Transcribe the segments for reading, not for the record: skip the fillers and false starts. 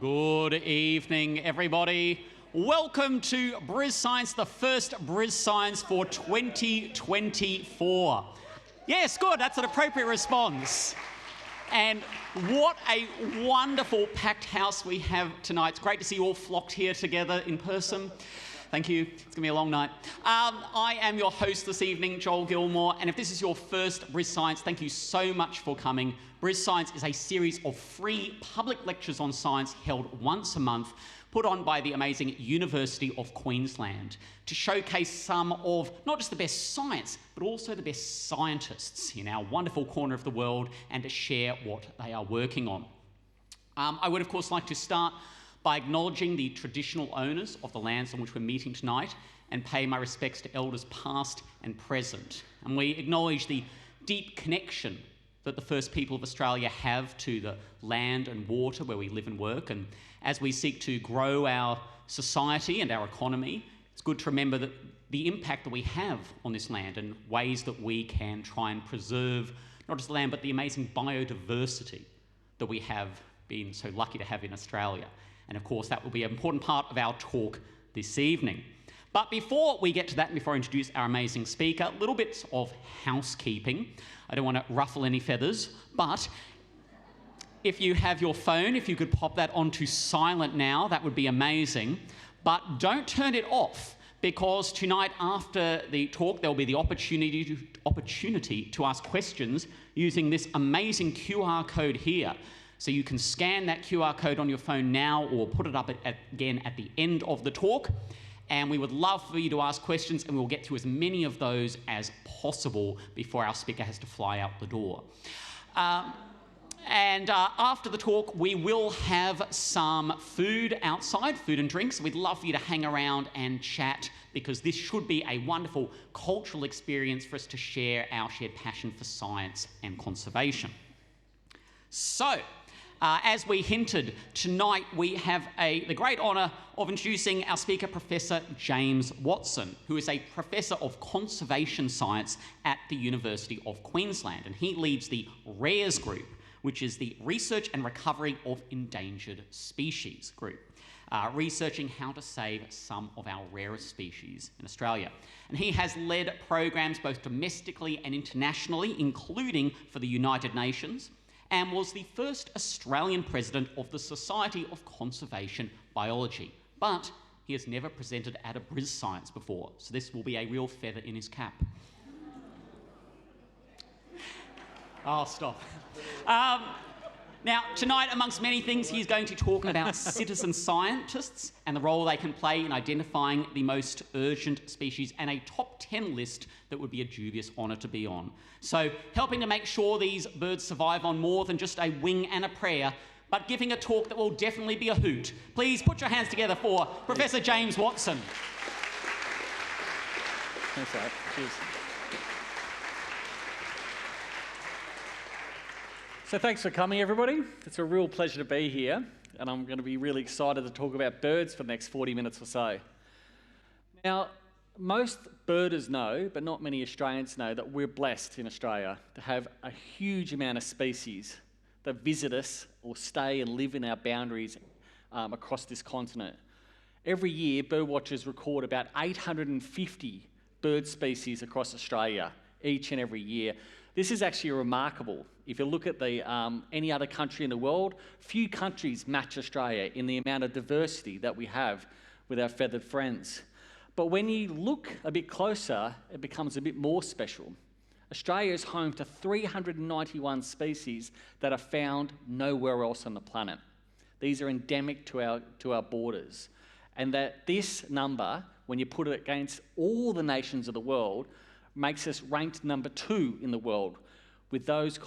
Good evening, everybody. Welcome to BrisScience, the first BrisScience for 2024. Yes, good, that's an appropriate response. And what a wonderful packed house we have tonight. It's great to see you all flocked here together in person. Thank you. It's going to be a long night. I am your host this evening, Joel Gilmore, and if this is your first BrisScience, thank you so much for coming. BrisScience is a series of free public lectures on science held once a month, put on by the amazing University of Queensland to showcase some of not just the best science, but also the best scientists in our wonderful corner of the world and to share what they are working on. I would, of course, like to start by acknowledging the traditional owners of the lands on which we're meeting tonight and pay my respects to elders past and present. And we acknowledge the deep connection that the first people of Australia have to the land and water where we live and work. And as we seek to grow our society and our economy, it's good to remember that the impact that we have on this land and ways that we can try and preserve not just the land, but the amazing biodiversity that we have been so lucky to have in Australia. And of course, that will be an important part of our talk this evening. But before we get to that, and before I introduce our amazing speaker, little bits of housekeeping. I don't want to ruffle any feathers, but if you have your phone, if you could pop that onto silent now, that would be amazing. But don't turn it off, because tonight after the talk, there'll be the opportunity to ask questions using this amazing QR code here. So you can scan that QR code on your phone now or put it up again at the end of the talk. And we would love for you to ask questions, and we'll get through as many of those as possible before our speaker has to fly out the door. After the talk, we will have some food outside, food and drinks. We'd love for you to hang around and chat, because this should be a wonderful cultural experience for us to share our shared passion for science and conservation. So, as we hinted, tonight we have the great honour of introducing our speaker, Professor James Watson, who is a Professor of Conservation Science at the University of Queensland. And he leads the RARES group, which is the Research and Recovery of Endangered Species group, researching how to save some of our rarest species in Australia. And he has led programs both domestically and internationally, including for the United Nations, and was the first Australian president of the Society of Conservation Biology. But he has never presented at a BrisScience before, so this will be a real feather in his cap. Oh, stop. Now, tonight, amongst many things, he's going to talk about citizen scientists and the role they can play in identifying the most urgent species, and a top 10 list that would be a dubious honour to be on. So, helping to make sure these birds survive on more than just a wing and a prayer, but giving a talk that will definitely be a hoot. Please put your hands together for Professor James Watson. Thanks, Alex. Cheers. So thanks for coming, everybody. It's a real pleasure to be here, and I'm going to be really excited to talk about birds for the next 40 minutes or so. Now, most birders know, but not many Australians know, that we're blessed in Australia to have a huge amount of species that visit us or stay and live in our boundaries across this continent. Every year, birdwatchers record about 850 bird species across Australia each and every year. This is actually remarkable. If you look at any other country in the world, few countries match Australia in the amount of diversity that we have with our feathered friends. But when you look a bit closer, it becomes a bit more special. Australia is home to 391 species that are found nowhere else on the planet. These are endemic to our borders. And that this number, when you put it against all the nations of the world, makes us ranked number 2 in the world with those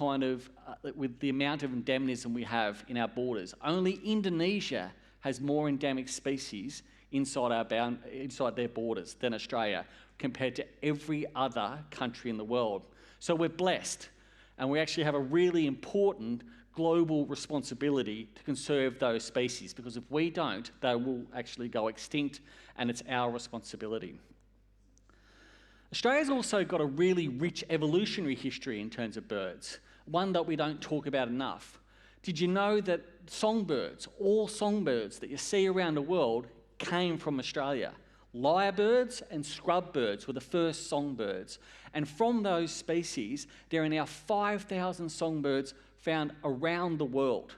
with the amount of endemism we have in our borders. Only Indonesia has more endemic species inside their borders than Australia, compared to every other country in the world. So we're blessed, and we actually have a really important global responsibility to conserve those species, because if we don't, they will actually go extinct, and it's our responsibility. Australia's also got a really rich evolutionary history in terms of birds, one that we don't talk about enough. Did you know that songbirds, all songbirds that you see around the world, came from Australia? Lyrebirds and scrub birds were the first songbirds. And from those species, there are now 5,000 songbirds found around the world.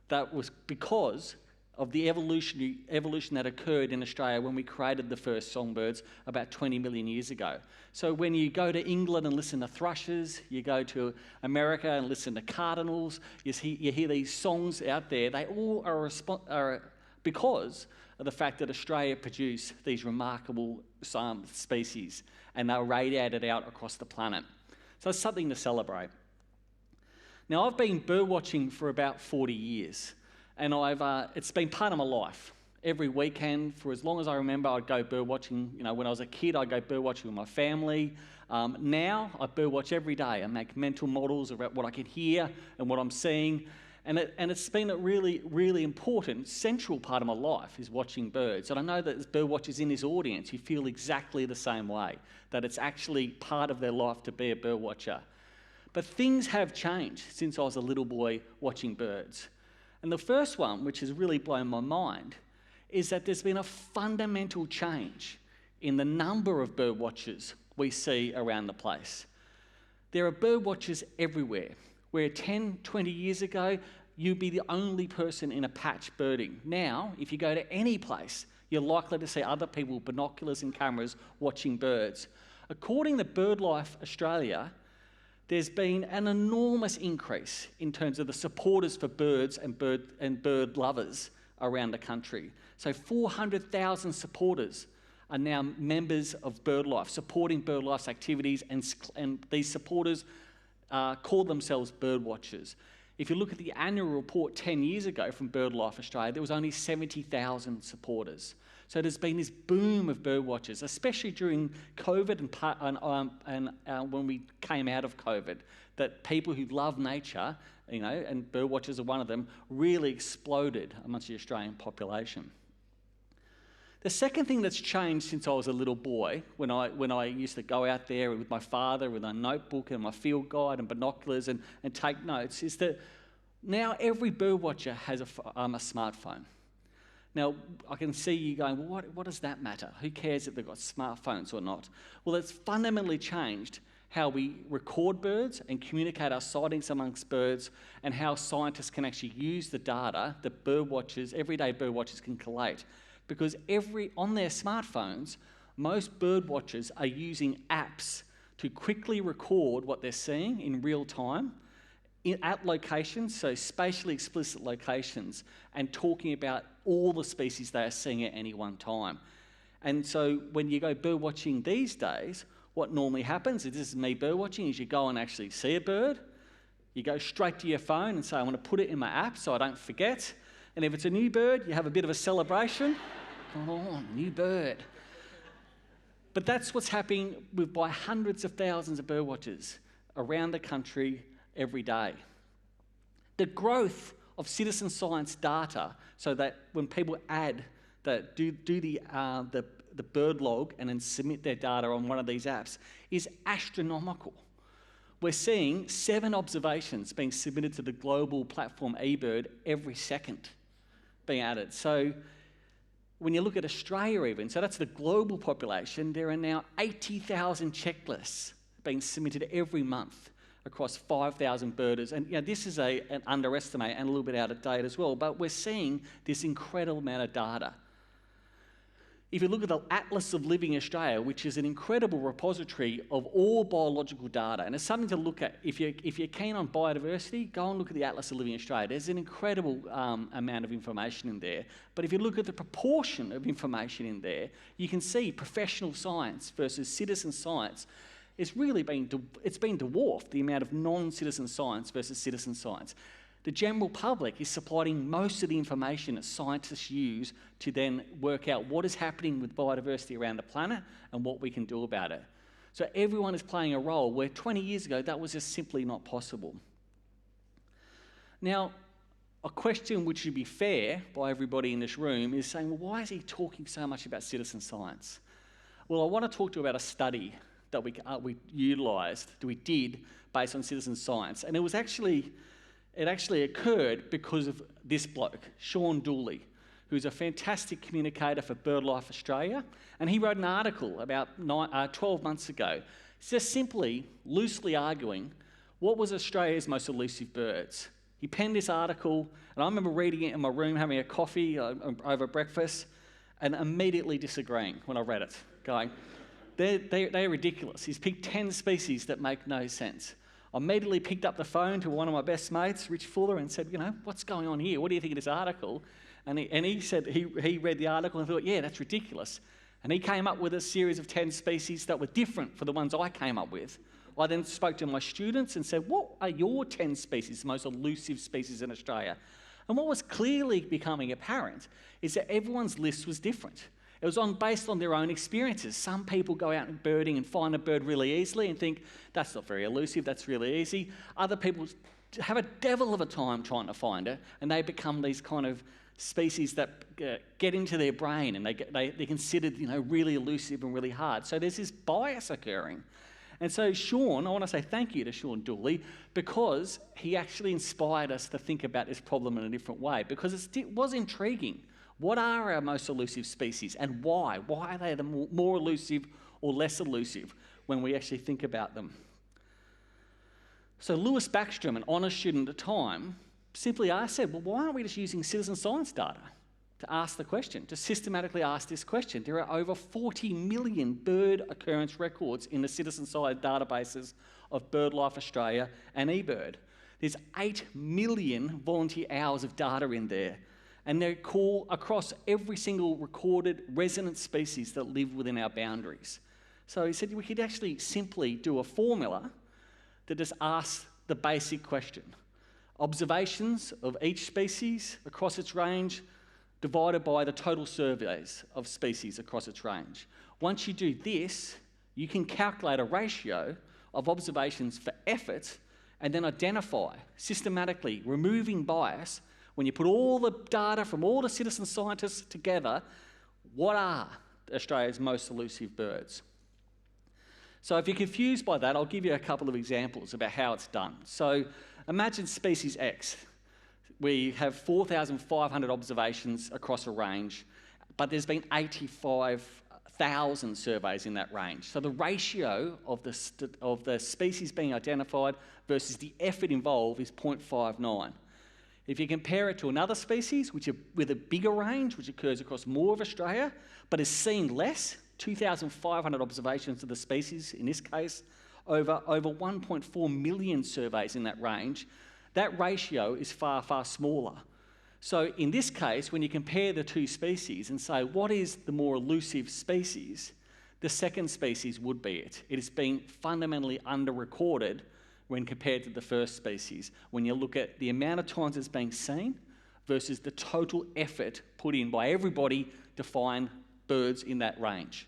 That was because of the evolution that occurred in Australia when we created the first songbirds about 20 million years ago. So when you go to England and listen to thrushes, you go to America and listen to cardinals, you hear these songs out there, they all are because of the fact that Australia produced these remarkable species and they were radiated out across the planet. So it's something to celebrate. Now, I've been bird watching for about 40 years, and it's been part of my life. Every weekend, for as long as I remember, I'd go bird watching. You know, when I was a kid, I'd go bird watching with my family. Now, I bird watch every day. I make mental models about what I can hear and what I'm seeing. And it's been a really, really important, central part of my life is watching birds. And I know that there's bird watchers in this audience who feel exactly the same way, that it's actually part of their life to be a bird watcher. But things have changed since I was a little boy watching birds. And the first one, which has really blown my mind, is that there's been a fundamental change in the number of bird watchers we see around the place. There are bird watchers everywhere. Where 10, 20 years ago, you'd be the only person in a patch birding. Now, if you go to any place, you're likely to see other people with binoculars and cameras watching birds. According to BirdLife Australia, there's been an enormous increase in terms of the supporters for birds and bird lovers around the country. So 400,000 supporters are now members of BirdLife, supporting BirdLife's activities, and these supporters call themselves bird watchers. If you look at the annual report 10 years ago from BirdLife Australia, there was only 70,000 supporters. So there's been this boom of bird watchers, especially during COVID and when we came out of COVID, that people who love nature, you know, and bird watchers are one of them, really exploded amongst the Australian population. The second thing that's changed since I was a little boy, when I used to go out there with my father with a notebook and my field guide and binoculars and take notes, is that now every bird watcher has a smartphone. Now, I can see you going, well, what does that matter? Who cares if they've got smartphones or not? Well, it's fundamentally changed how we record birds and communicate our sightings amongst birds, and how scientists can actually use the data that bird watchers, everyday bird watchers, can collate. Because on their smartphones, most bird watchers are using apps to quickly record what they're seeing in real time at locations, so spatially explicit locations, and talking about all the species they are seeing at any one time. And so when you go bird watching these days, what normally happens, if this is me bird watching, is you go and actually see a bird, you go straight to your phone and say, I want to put it in my app so I don't forget. And if it's a new bird, you have a bit of a celebration. Come on, new bird. But that's what's happening by hundreds of thousands of bird watchers around the country every day. The growth of citizen science data, so that when people do the bird log and then submit their data on one of these apps, is astronomical. We're seeing 7 observations being submitted to the global platform eBird every second being added. So when you look at Australia even, so that's the global population, there are now 80,000 checklists being submitted every month across 5,000 birders. And this is an underestimate and a little bit out of date as well, but we're seeing this incredible amount of data. If you look at the Atlas of Living Australia, which is an incredible repository of all biological data, and it's something to look at. If you're keen on biodiversity, go and look at the Atlas of Living Australia. There's an incredible amount of information in there. But if you look at the proportion of information in there, you can see professional science versus citizen science. It's been dwarfed, the amount of non-citizen science versus citizen science. The general public is supplying most of the information that scientists use to then work out what is happening with biodiversity around the planet and what we can do about it. So everyone is playing a role where 20 years ago that was just simply not possible. Now, a question which should be fair by everybody in this room is saying, well, why is he talking so much about citizen science? Well, I want to talk to you about a study that we did based on citizen science. And it it actually occurred because of this bloke, Sean Dooley, who's a fantastic communicator for BirdLife Australia, and he wrote an article about 12 months ago, just simply, loosely arguing, what was Australia's most elusive birds? He penned this article, and I remember reading it in my room, having a coffee over breakfast, and immediately disagreeing when I read it, going, they're ridiculous. He's picked 10 species that make no sense. I immediately picked up the phone to one of my best mates, Rich Fuller, and said, what's going on here? What do you think of this article? And he said he read the article and thought, yeah, that's ridiculous. And he came up with a series of 10 species that were different for the ones I came up with. I then spoke to my students and said, what are your 10 species, the most elusive species in Australia? And what was clearly becoming apparent is that everyone's list was different. It was based on their own experiences. Some people go out birding and find a bird really easily and think, that's not very elusive, that's really easy. Other people have a devil of a time trying to find it, and they become these kind of species that get into their brain, and they're considered really elusive and really hard. So there's this bias occurring. And so Sean, I want to say thank you to Sean Dooley, because he actually inspired us to think about this problem in a different way, because it was intriguing. What are our most elusive species, and why? Why are they the more elusive or less elusive when we actually think about them? So Lewis Backstrom, an honours student at the time, simply said, well, why aren't we just using citizen science data to ask the question, to systematically ask this question? There are over 40 million bird occurrence records in the citizen science databases of BirdLife Australia and eBird. There's 8 million volunteer hours of data in there, and they call across every single recorded resident species that live within our boundaries. So he said we could actually simply do a formula that just asks the basic question. Observations of each species across its range divided by the total surveys of species across its range. Once you do this, you can calculate a ratio of observations for effort and then identify systematically, removing bias. When you put all the data from all the citizen scientists together, what are Australia's most elusive birds? So if you're confused by that, I'll give you a couple of examples about how it's done. So imagine species X. We have 4,500 observations across a range, but there's been 85,000 surveys in that range. So the ratio of the species being identified versus the effort involved is 0.59. If you compare it to another species with a bigger range, which occurs across more of Australia, but is seen less, 2,500 observations of the species, in this case, over 1.4 million surveys in that range, that ratio is far, far smaller. So in this case, when you compare the two species and say, what is the more elusive species, the second species would be it. It has been fundamentally under-recorded when compared to the first species, when you look at the amount of times it's being seen versus the total effort put in by everybody to find birds in that range.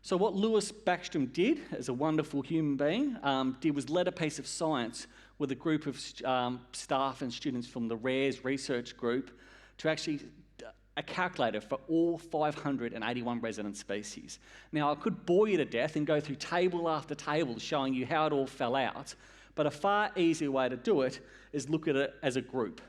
So what Lewis Backstrom did, as a wonderful human being, was led a piece of science with a group of staff and students from the RARES research group to actually a calculator for all 581 resident species. Now, I could bore you to death and go through table after table showing you how it all fell out, but a far easier way to do it is look at it as a group.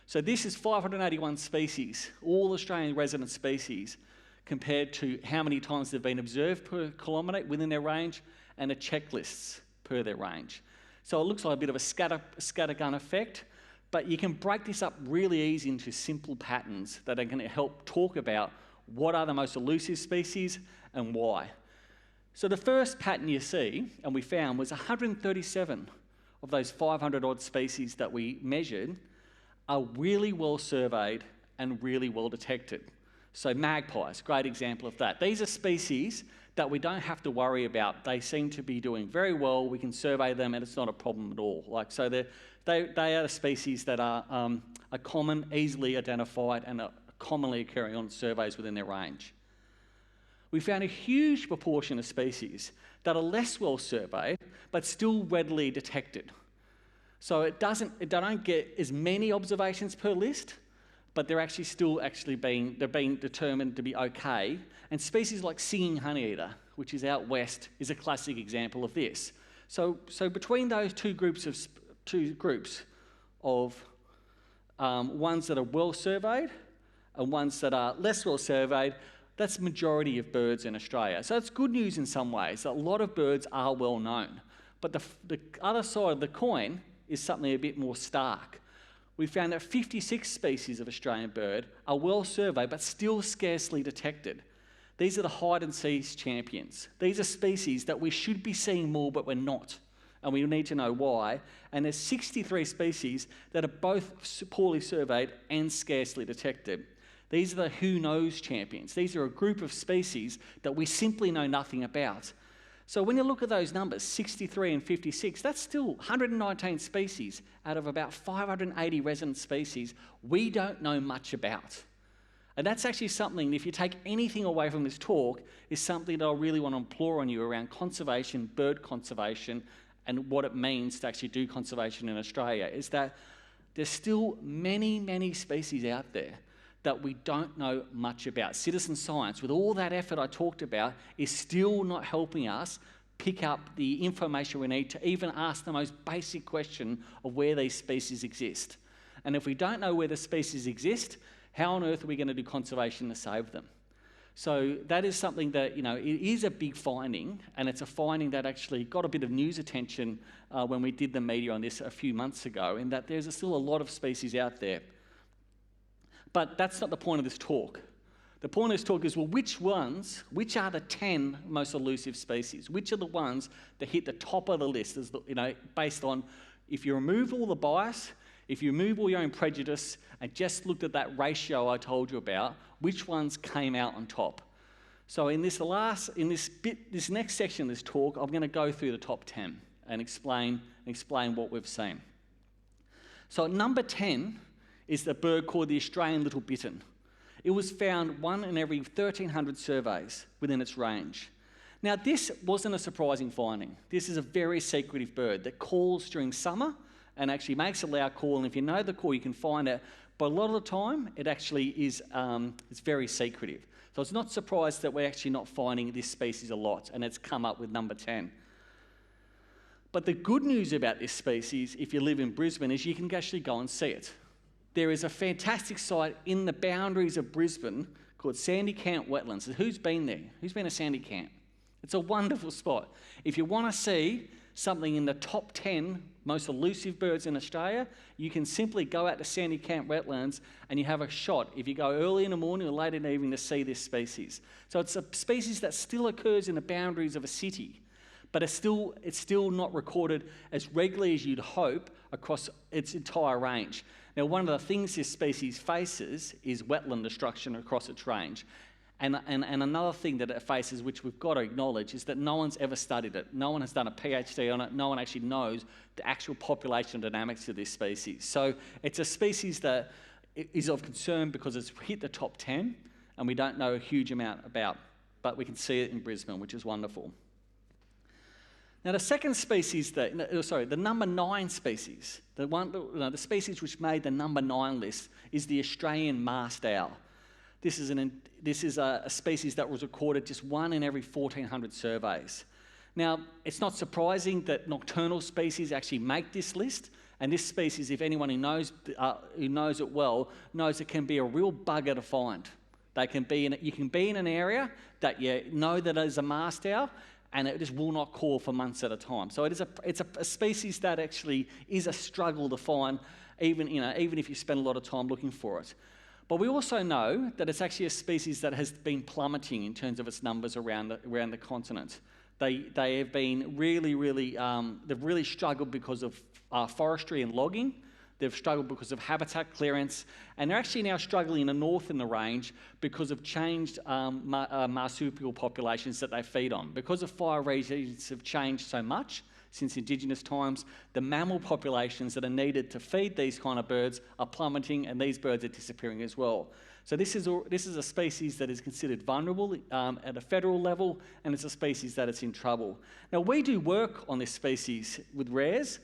So this is 581 species, all Australian resident species, compared to how many times they've been observed per kilometre within their range, and the checklists per their range. So it looks like a bit of a scattergun effect, but you can break this up really easy into simple patterns that are going to help talk about what are the most elusive species and why. So the first pattern you see, and we found, was 137 of those 500 odd species that we measured are really well surveyed and really well detected. So magpies, great example of that. These are species that we don't have to worry about. They seem to be doing very well. We can survey them and it's not a problem at all. So they are species that are common, easily identified, and are commonly occurring on surveys within their range. We found a huge proportion of species that are less well surveyed, but still readily detected. So they don't get as many observations per list, but they're actually being determined to be okay. And species like singing honeyeater, which is out west, is a classic example of this. So between those two groups two groups of ones that are well surveyed and ones that are less well surveyed. That's the majority of birds in Australia. So it's good news in some ways. A lot of birds are well known. But the other side of the coin is something a bit more stark. We found that 56 species of Australian bird are well surveyed but still scarcely detected. These are the hide and seize champions. These are species that we should be seeing more but we're not. And we need to know why. And there's 63 species that are both poorly surveyed and scarcely detected. These are the who knows champions. These are a group of species that we simply know nothing about. So when you look at those numbers, 63 and 56, that's still 119 species out of about 580 resident species we don't know much about. And that's actually something, if you take anything away from this talk, is something that I really want to implore on you around conservation, bird conservation, and what it means to actually do conservation in Australia, is that there's still many, many species out there that we don't know much about. Citizen science, with all that effort I talked about, is still not helping us pick up the information we need to even ask the most basic question of where these species exist. And if we don't know where the species exist, how on earth are we going to do conservation to save them? So that is something that, it is a big finding, and it's a finding that actually got a bit of news attention when we did the media on this a few months ago, in that there's still a lot of species out there. But that's not the point of this talk. The point of this talk is, well, which are the 10 most elusive species? Which are the ones that hit the top of the list, based on, if you remove all the bias, if you remove all your own prejudice and just looked at that ratio I told you about, which ones came out on top? So in this next section of this talk, I'm going to go through the top 10 and explain what we've seen. So at number 10 is the bird called the Australian little bittern. It was found 1 in every 1,300 surveys within its range. Now, this wasn't a surprising finding. This is a very secretive bird that calls during summer and actually makes a loud call, and if you know the call, you can find it. But a lot of the time, it actually is it's very secretive. So it's not surprised that we're actually not finding this species a lot, and it's come up with number 10. But the good news about this species, if you live in Brisbane, is you can actually go and see it. There is a fantastic site in the boundaries of Brisbane called Sandy Camp Wetlands. Who's been there? Who's been to Sandy Camp? It's a wonderful spot. If you want to see something in the top 10 most elusive birds in Australia, you can simply go out to Sandy Camp Wetlands and you have a shot, if you go early in the morning or late in the evening, to see this species. So it's a species that still occurs in the boundaries of a city, but it's still not recorded as regularly as you'd hope across its entire range. Now, one of the things this species faces is wetland destruction across its range. And another thing that it faces, which we've got to acknowledge, is that no one's ever studied it. No one has done a PhD on it. No one actually knows the actual population dynamics of this species. So it's a species that is of concern because it's hit the top 10 and we don't know a huge amount about, but we can see it in Brisbane, which is wonderful. Now, the second species, the number 9 species, the species which made the number 9 list is the Australian masked owl. This is a species that was recorded just 1 in every 1,400 surveys. Now, it's not surprising that nocturnal species actually make this list, and this species, if anyone who knows it well, knows it can be a real bugger to find. You can be in an area that you know that is a masked owl, and it just will not call for months at a time. So it's a species that actually is a struggle to find, even if you spend a lot of time looking for it. But we also know that it's actually a species that has been plummeting in terms of its numbers around the continent. They have been they've really struggled because of forestry and logging. They've struggled because of habitat clearance, and they're actually now struggling in the north in the range because of changed marsupial populations that they feed on. Because of fire regimes have changed so much since Indigenous times, the mammal populations that are needed to feed these kind of birds are plummeting, and these birds are disappearing as well. So this is a species that is considered vulnerable at a federal level, and it's a species that is in trouble. Now, we do work on this species with rares,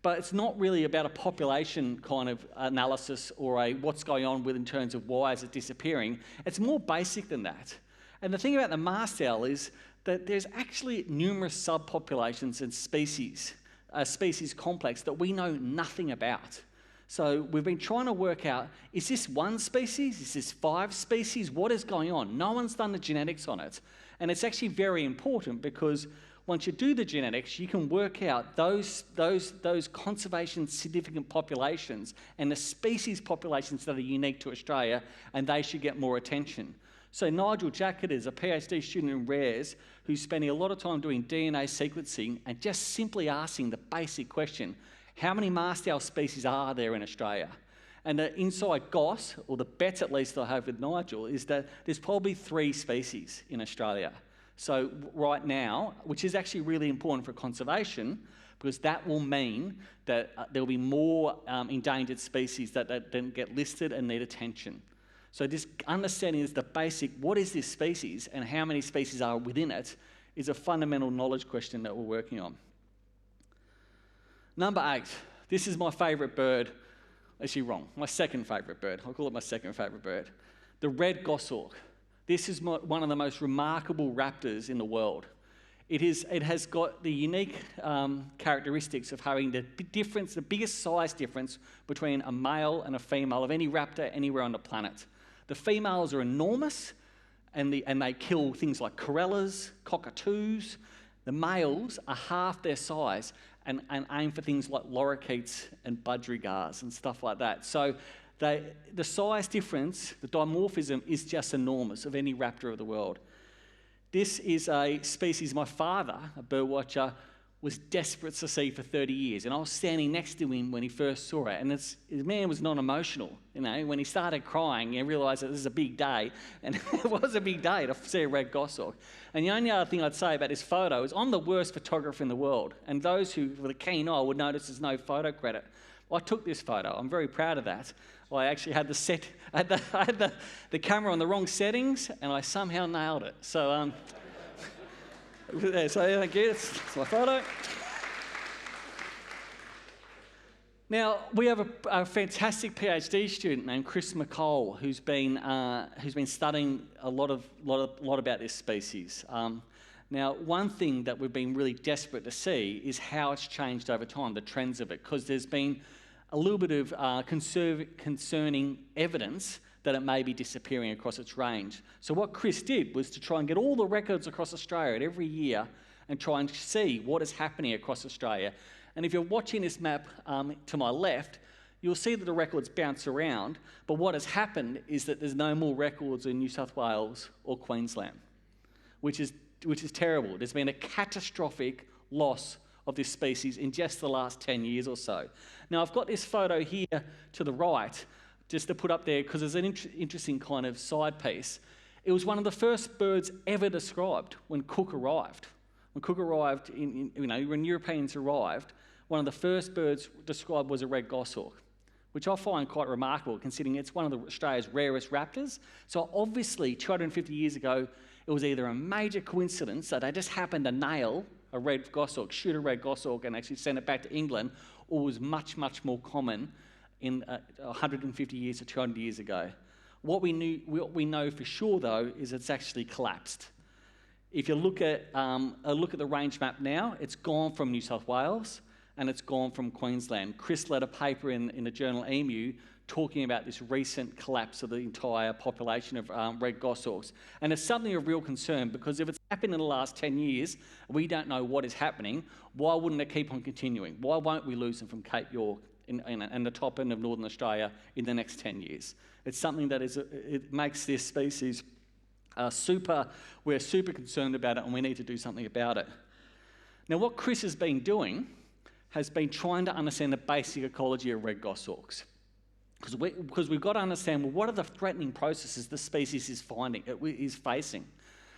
but it's not really about a population kind of analysis or what's going on in terms of why is it disappearing. It's more basic than that. And the thing about the masked owl is that there's actually numerous subpopulations and species a species complex that we know nothing about. So we've been trying to work out, is this one species? Is this 5 species? What is going on? No one's done the genetics on it. And it's actually very important because once you do the genetics, you can work out those conservation significant populations and the species populations that are unique to Australia, and they should get more attention. So Nigel Jackett is a PhD student in rares who's spending a lot of time doing DNA sequencing and just simply asking the basic question, how many mast-owl species are there in Australia? And the inside goss, or the bet at least I have with Nigel, is that there's probably 3 species in Australia. So right now, which is actually really important for conservation, because that will mean that there will be more endangered species that then get listed and need attention. So this understanding is the basic, what is this species and how many species are within it, is a fundamental knowledge question that we're working on. Number 8, this is my favourite bird. Actually wrong, my second favourite bird. I'll call it my second favourite bird. The red goshawk. This is one of the most remarkable raptors in the world. It has got the unique characteristics of having the biggest size difference between a male and a female of any raptor anywhere on the planet. The females are enormous, and they kill things like corellas, cockatoos. The males are half their size and aim for things like lorikeets and budgerigars and stuff like that. So the size difference, the dimorphism, is just enormous of any raptor of the world. This is a species my father, a birdwatcher, was desperate to see for 30 years. And I was standing next to him when he first saw it. And his man was not emotional. You know, when he started crying, he realised that this is a big day. And it was a big day to see a red goshawk. And the only other thing I'd say about this photo is I'm the worst photographer in the world. And those who, with a keen eye, would notice there's no photo credit. I took this photo. I'm very proud of that. I actually had I had the camera on the wrong settings, and I somehow nailed it. So, so thank you. That's my photo. Now we have a fantastic PhD student named Chris McColl who's been studying a lot about this species. Now, one thing that we've been really desperate to see is how it's changed over time, the trends of it, because there's been a little bit of concerning evidence that it may be disappearing across its range. So what Chris did was to try and get all the records across Australia every year and try and see what is happening across Australia. And if you're watching this map to my left, you'll see that the records bounce around, but what has happened is that there's no more records in New South Wales or Queensland, which is terrible. There's been a catastrophic loss of this species in just the last 10 years or so. Now, I've got this photo here to the right, just to put up there because there's an interesting kind of side piece. It was one of the first birds ever described when Cook arrived. When Cook arrived, when Europeans arrived, one of the first birds described was a red goshawk, which I find quite remarkable considering it's one of Australia's rarest raptors. So obviously, 250 years ago, it was either a major coincidence that they just happened to nail a red goshawk, shoot a red goshawk and actually send it back to England, or was much, much more common in 150 years or 200 years ago. What we know for sure, though, is it's actually collapsed. If you look at the range map now, it's gone from New South Wales and it's gone from Queensland. Chris led a paper in the journal Emu talking about this recent collapse of the entire population of red goshawks. And it's something of real concern because if it's happened in the last 10 years, we don't know what is happening, why wouldn't it keep on continuing? Why won't we lose them from Cape York and the top end of Northern Australia in the next 10 years? It's something that it makes this species we're super concerned about it and we need to do something about it. Now what Chris has been doing has been trying to understand the basic ecology of red goshawks. Because we've got to understand, well, what are the threatening processes the species is facing?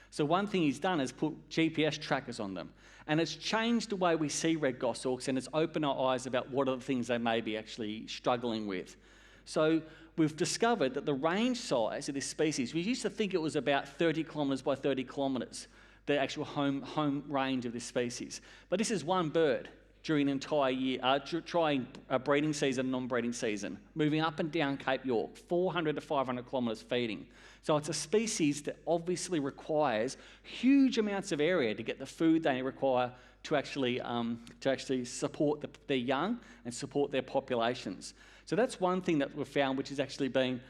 So one thing he's done is put GPS trackers on them. And it's changed the way we see red goshawks and it's opened our eyes about what are the things they may be actually struggling with. So we've discovered that the range size of this species, we used to think it was about 30 kilometres by 30 kilometres, the actual home range of this species. But this is one bird during an entire year, trying a breeding season, non-breeding season, moving up and down Cape York, 400 to 500 kilometres feeding. So it's a species that obviously requires huge amounts of area to get the food they require to actually support their young and support their populations. So that's one thing that we've found, which has actually been,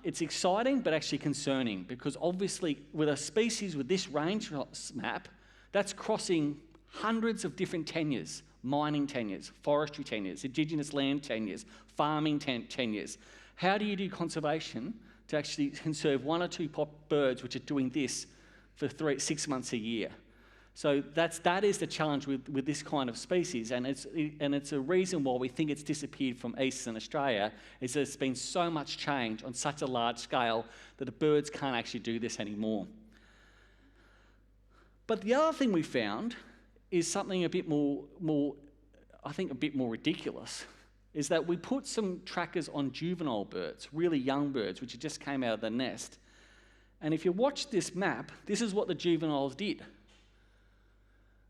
it's exciting but actually concerning, because obviously with a species with this range map, that's crossing hundreds of different tenures: mining tenures, forestry tenures, indigenous land tenures, farming tenures. How do you do conservation to actually conserve one or two birds which are doing this for 6 months a year? So that is the challenge with this kind of species, and it's a reason why we think it's disappeared from eastern Australia, is there's been so much change on such a large scale that the birds can't actually do this anymore. But the other thing we found is something a bit more, I think a bit more ridiculous, is that we put some trackers on juvenile birds, really young birds, which just came out of the nest. And if you watch this map, this is what the juveniles did.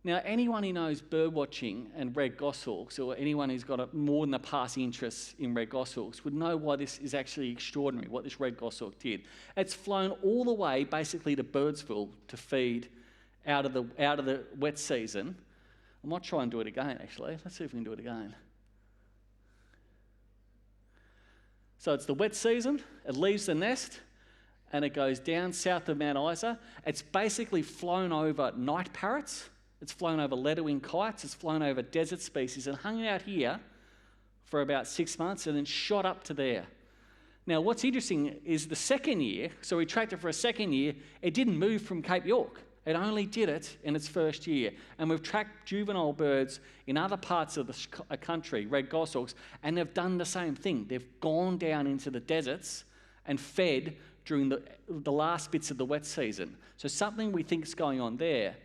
Now, anyone who knows bird watching and red goshawks, or anyone who's got more than a passing interest in red goshawks, would know why this is actually extraordinary, what this red goshawk did. It's flown all the way basically to Birdsville to feed out of the wet season. I might try and do it again, actually. Let's see if we can do it again. So it's the wet season, it leaves the nest, and it goes down south of Mount Isa. It's basically flown over night parrots, it's flown over leatherwing kites, it's flown over desert species, and hung out here for about 6 months and then shot up to there. Now, what's interesting is the second year, so we tracked it for a second year, it didn't move from Cape York. It only did it in its first year. And we've tracked juvenile birds in other parts of the country, red goshawks, and they've done the same thing. They've gone down into the deserts and fed during the last bits of the wet season. So something we think is going on there.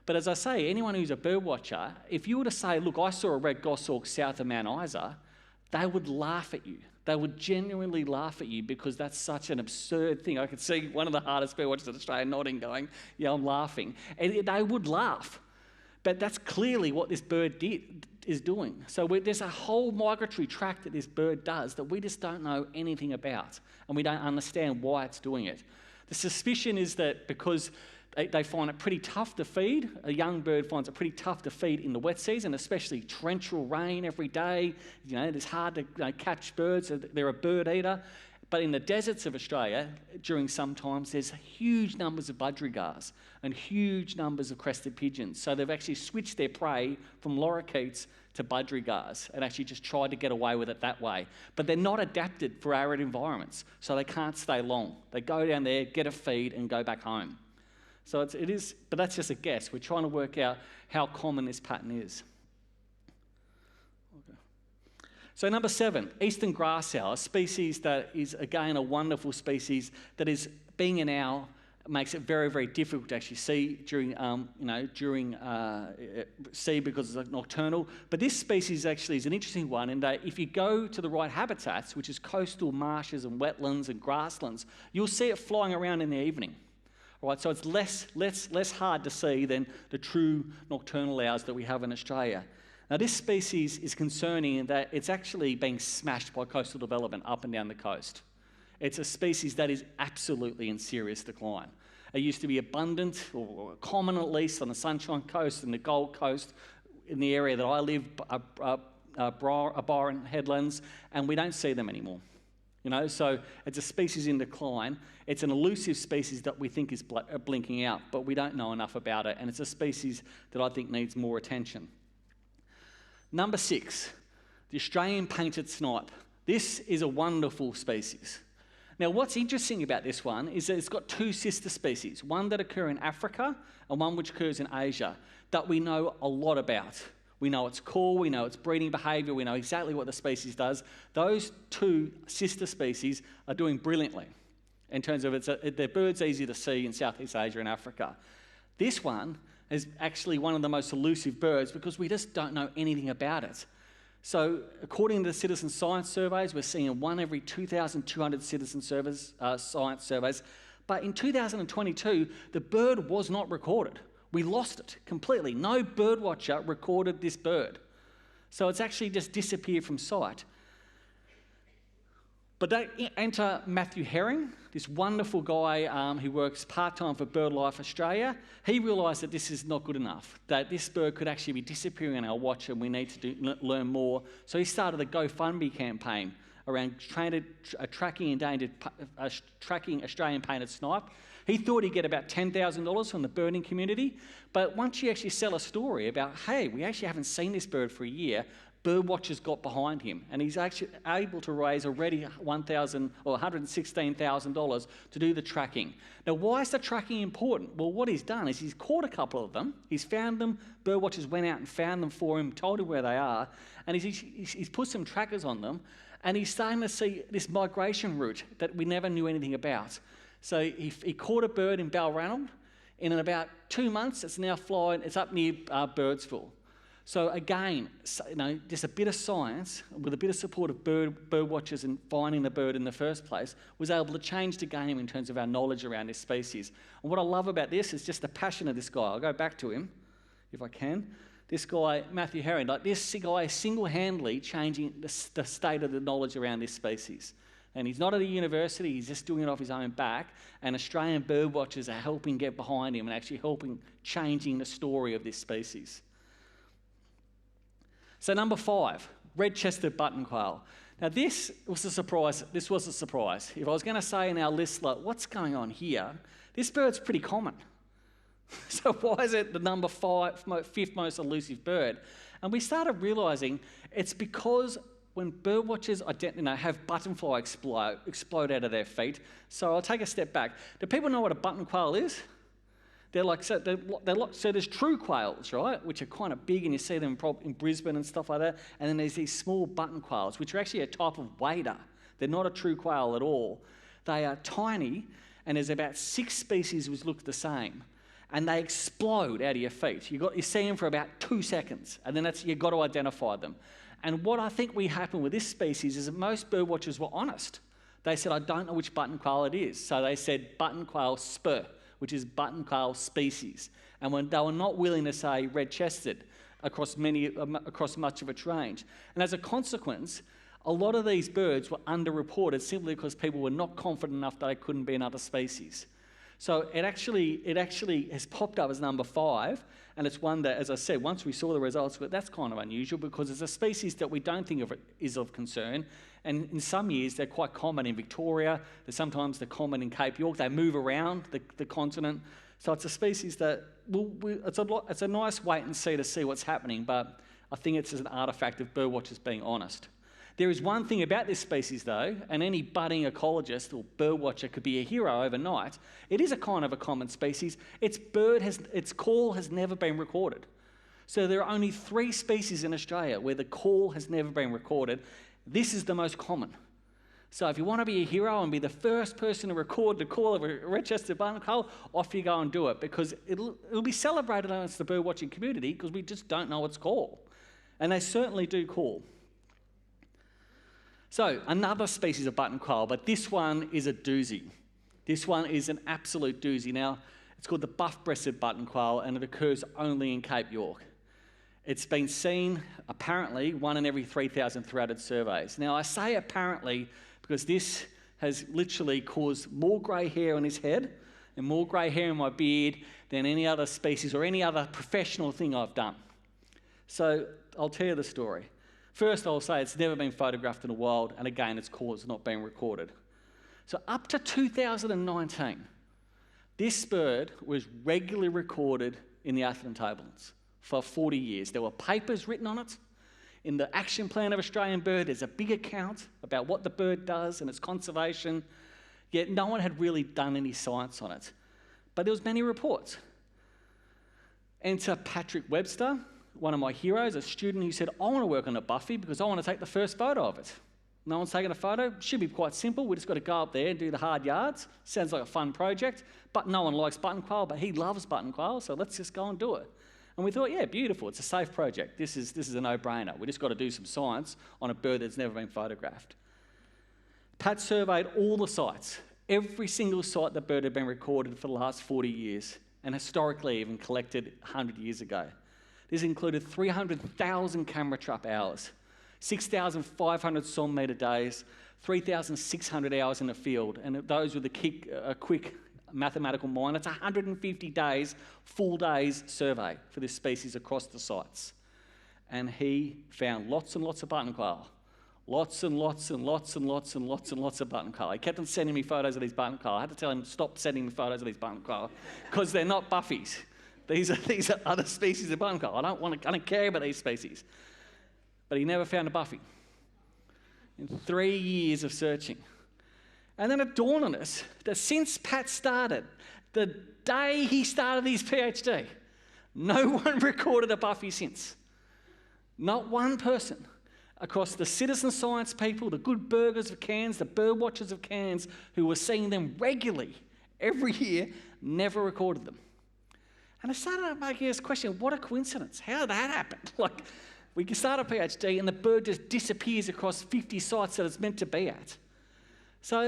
But as I say, anyone who's a bird watcher, if you were to say, look, I saw a red goshawk south of Mount Isa, they would laugh at you. They would genuinely laugh at you, because that's such an absurd thing. I could see one of the hardest bird watchers in Australia nodding, going, yeah, I'm laughing. And they would laugh. But that's clearly what this bird is doing. So there's a whole migratory track that this bird does that we just don't know anything about, and we don't understand why it's doing it. The suspicion is that because they find it pretty tough to feed. A young bird finds it pretty tough to feed in the wet season, especially torrential rain every day. You know, it's hard to catch birds. They're a bird eater. But in the deserts of Australia, during some times, there's huge numbers of budgerigars and huge numbers of crested pigeons. So they've actually switched their prey from lorikeets to budgerigars and actually just tried to get away with it that way. But they're not adapted for arid environments, so they can't stay long. They go down there, get a feed, and go back home. So it is, but that's just a guess. We're trying to work out how common this pattern is. Okay. So number 7, eastern grass owl, a species that is, again, a wonderful species that is being an owl makes it very, very difficult to actually see during see because it's nocturnal. But this species actually is an interesting one in that if you go to the right habitats, which is coastal marshes and wetlands and grasslands, you'll see it flying around in the evening. Right, so it's less hard to see than the true nocturnal owls that we have in Australia. Now, this species is concerning in that it's actually being smashed by coastal development up and down the coast. It's a species that is absolutely in serious decline. It used to be abundant, or common at least, on the Sunshine Coast and the Gold Coast, in the area that I live, Byron Headlands, and we don't see them anymore. You know, so it's a species in decline. It's an elusive species that we think is blinking out, but we don't know enough about it, and it's a species that I think needs more attention. Number 6, the Australian painted snipe. This is a wonderful species. Now, what's interesting about this one is that it's got 2 sister species, one that occur in Africa and one which occurs in Asia, that we know a lot about. We know its call, we know its breeding behaviour, we know exactly what the species does. Those 2 sister species are doing brilliantly in terms of their birds easy to see in Southeast Asia and Africa. This one is actually one of the most elusive birds because we just don't know anything about it. So according to the citizen science surveys, we're seeing 1 every 2,200 citizen science surveys. But in 2022, the bird was not recorded. We lost it completely. No bird watcher recorded this bird. So it's actually just disappeared from sight. But they enter Matthew Herring, this wonderful guy who works part-time for BirdLife Australia. He realised that this is not good enough, that this bird could actually be disappearing in our watch and we need to learn more. So he started a GoFundMe campaign around tracking Australian painted snipe. He thought he'd get about $10,000 from the birding community, but once you actually sell a story about, hey, we actually haven't seen this bird for a year, bird watchers got behind him, and he's actually able to raise already $116,000 to do the tracking. Now, why is the tracking important? Well, what he's done is he's caught a couple of them, he's found them, bird watchers went out and found them for him, told him where they are, and he's put some trackers on them, and he's starting to see this migration route that we never knew anything about. So he caught a bird in Balranald, and in about 2 months, it's now flying, it's up near Birdsville. So again, just a bit of science, with a bit of support of bird watchers and finding the bird in the first place, was able to change the game in terms of our knowledge around this species. And what I love about this is just the passion of this guy. I'll go back to him, if I can. This guy, Matthew Herring, this guy is single-handedly changing the state of the knowledge around this species. And he's not at a university, he's just doing it off his own back, and Australian bird watchers are helping get behind him and actually helping changing the story of this species. So number 5, red-chested button quail. Now this was a surprise. If I was going to say in our list, like, what's going on here? This bird's pretty common. So why is it the number 5th most elusive bird? And we started realising it's because when bird watchers have buttonfly explode out of their feet. So I'll take a step back. Do people know what a button quail is? So there's true quails, right, which are kind of big, and you see them in Brisbane and stuff like that. And then there's these small button quails, which are actually a type of wader. They're not a true quail at all. They are tiny, and there's about 6 species which look the same. And they explode out of your feet. You see them for about 2 seconds, and then you've got to identify them. And what I think happened with this species is that most bird watchers were honest. They said, I don't know which button quail it is. So they said button quail spur, which is button quail species. And when they were not willing to say red-chested across much of its range. And as a consequence, a lot of these birds were underreported simply because people were not confident enough that they couldn't be another species. So it actually has popped up as number 5, and it's one that, as I said, once we saw the results, that's kind of unusual because it's a species that we don't think is of concern, and in some years they're quite common in Victoria, sometimes they're common in Cape York, they move around the continent, so it's a species that, it's a nice wait and see to see what's happening, but I think it's an artefact of bird watchers being honest. There is one thing about this species though, and any budding ecologist or bird watcher could be a hero overnight. It is a kind of a common species. Its call has never been recorded. So there are only 3 species in Australia where the call has never been recorded. This is the most common. So if you want to be a hero and be the first person to record the call of a red-chested button quail, off you go and do it, because it'll be celebrated amongst the bird watching community because we just don't know its call. And they certainly do call. So, another species of button quail, but this one is a doozy. This one is an absolute doozy. Now, it's called the buff-breasted button quail, and it occurs only in Cape York. It's been seen, apparently, 1 in every 3,000 throughout surveys. Now, I say apparently because this has literally caused more grey hair on his head and more grey hair in my beard than any other species or any other professional thing I've done. So, I'll tell you the story. First, I'll say it's never been photographed in the wild, and again, its call has not been recorded. So up to 2019, this bird was regularly recorded in the Atherton tables for 40 years. There were papers written on it. In the action plan of Australian bird, there's a big account about what the bird does and its conservation, yet no one had really done any science on it. But there was many reports. Enter Patrick Webster, one of my heroes, a student who said, I want to work on a buffy because I want to take the first photo of it. No one's taken a photo. Should be quite simple. We just got to go up there and do the hard yards. Sounds like a fun project, but no one likes button quail, but he loves button quail, so let's just go and do it. And we thought, yeah, beautiful. It's a safe project. This is a no-brainer. We just got to do some science on a bird that's never been photographed. Pat surveyed all the sites, every single site the bird had been recorded for the last 40 years, and historically even collected 100 years ago. This included 300,000 camera trap hours, 6,500 SOM metre days, 3,600 hours in the field, and those with a quick mathematical mind, it's 150 days, full days survey for this species across the sites. And he found lots and lots of button quail. Lots and lots and lots and lots and lots and lots of button quail. He kept on sending me photos of these button quail. I had to tell him to stop sending me photos of these button quail because they're not buffies. These are other species of button quail. I don't care about these species. But he never found a buffy in 3 years of searching. And then it dawned on us that since Pat started, the day he started his PhD, no one recorded a buffy since. Not one person across the citizen science people, the good burgers of Cairns, the bird watchers of Cairns, who were seeing them regularly every year, never recorded them. And I started making this question, what a coincidence. How did that happen? Like, we can start a PhD and the bird just disappears across 50 sites that it's meant to be at. So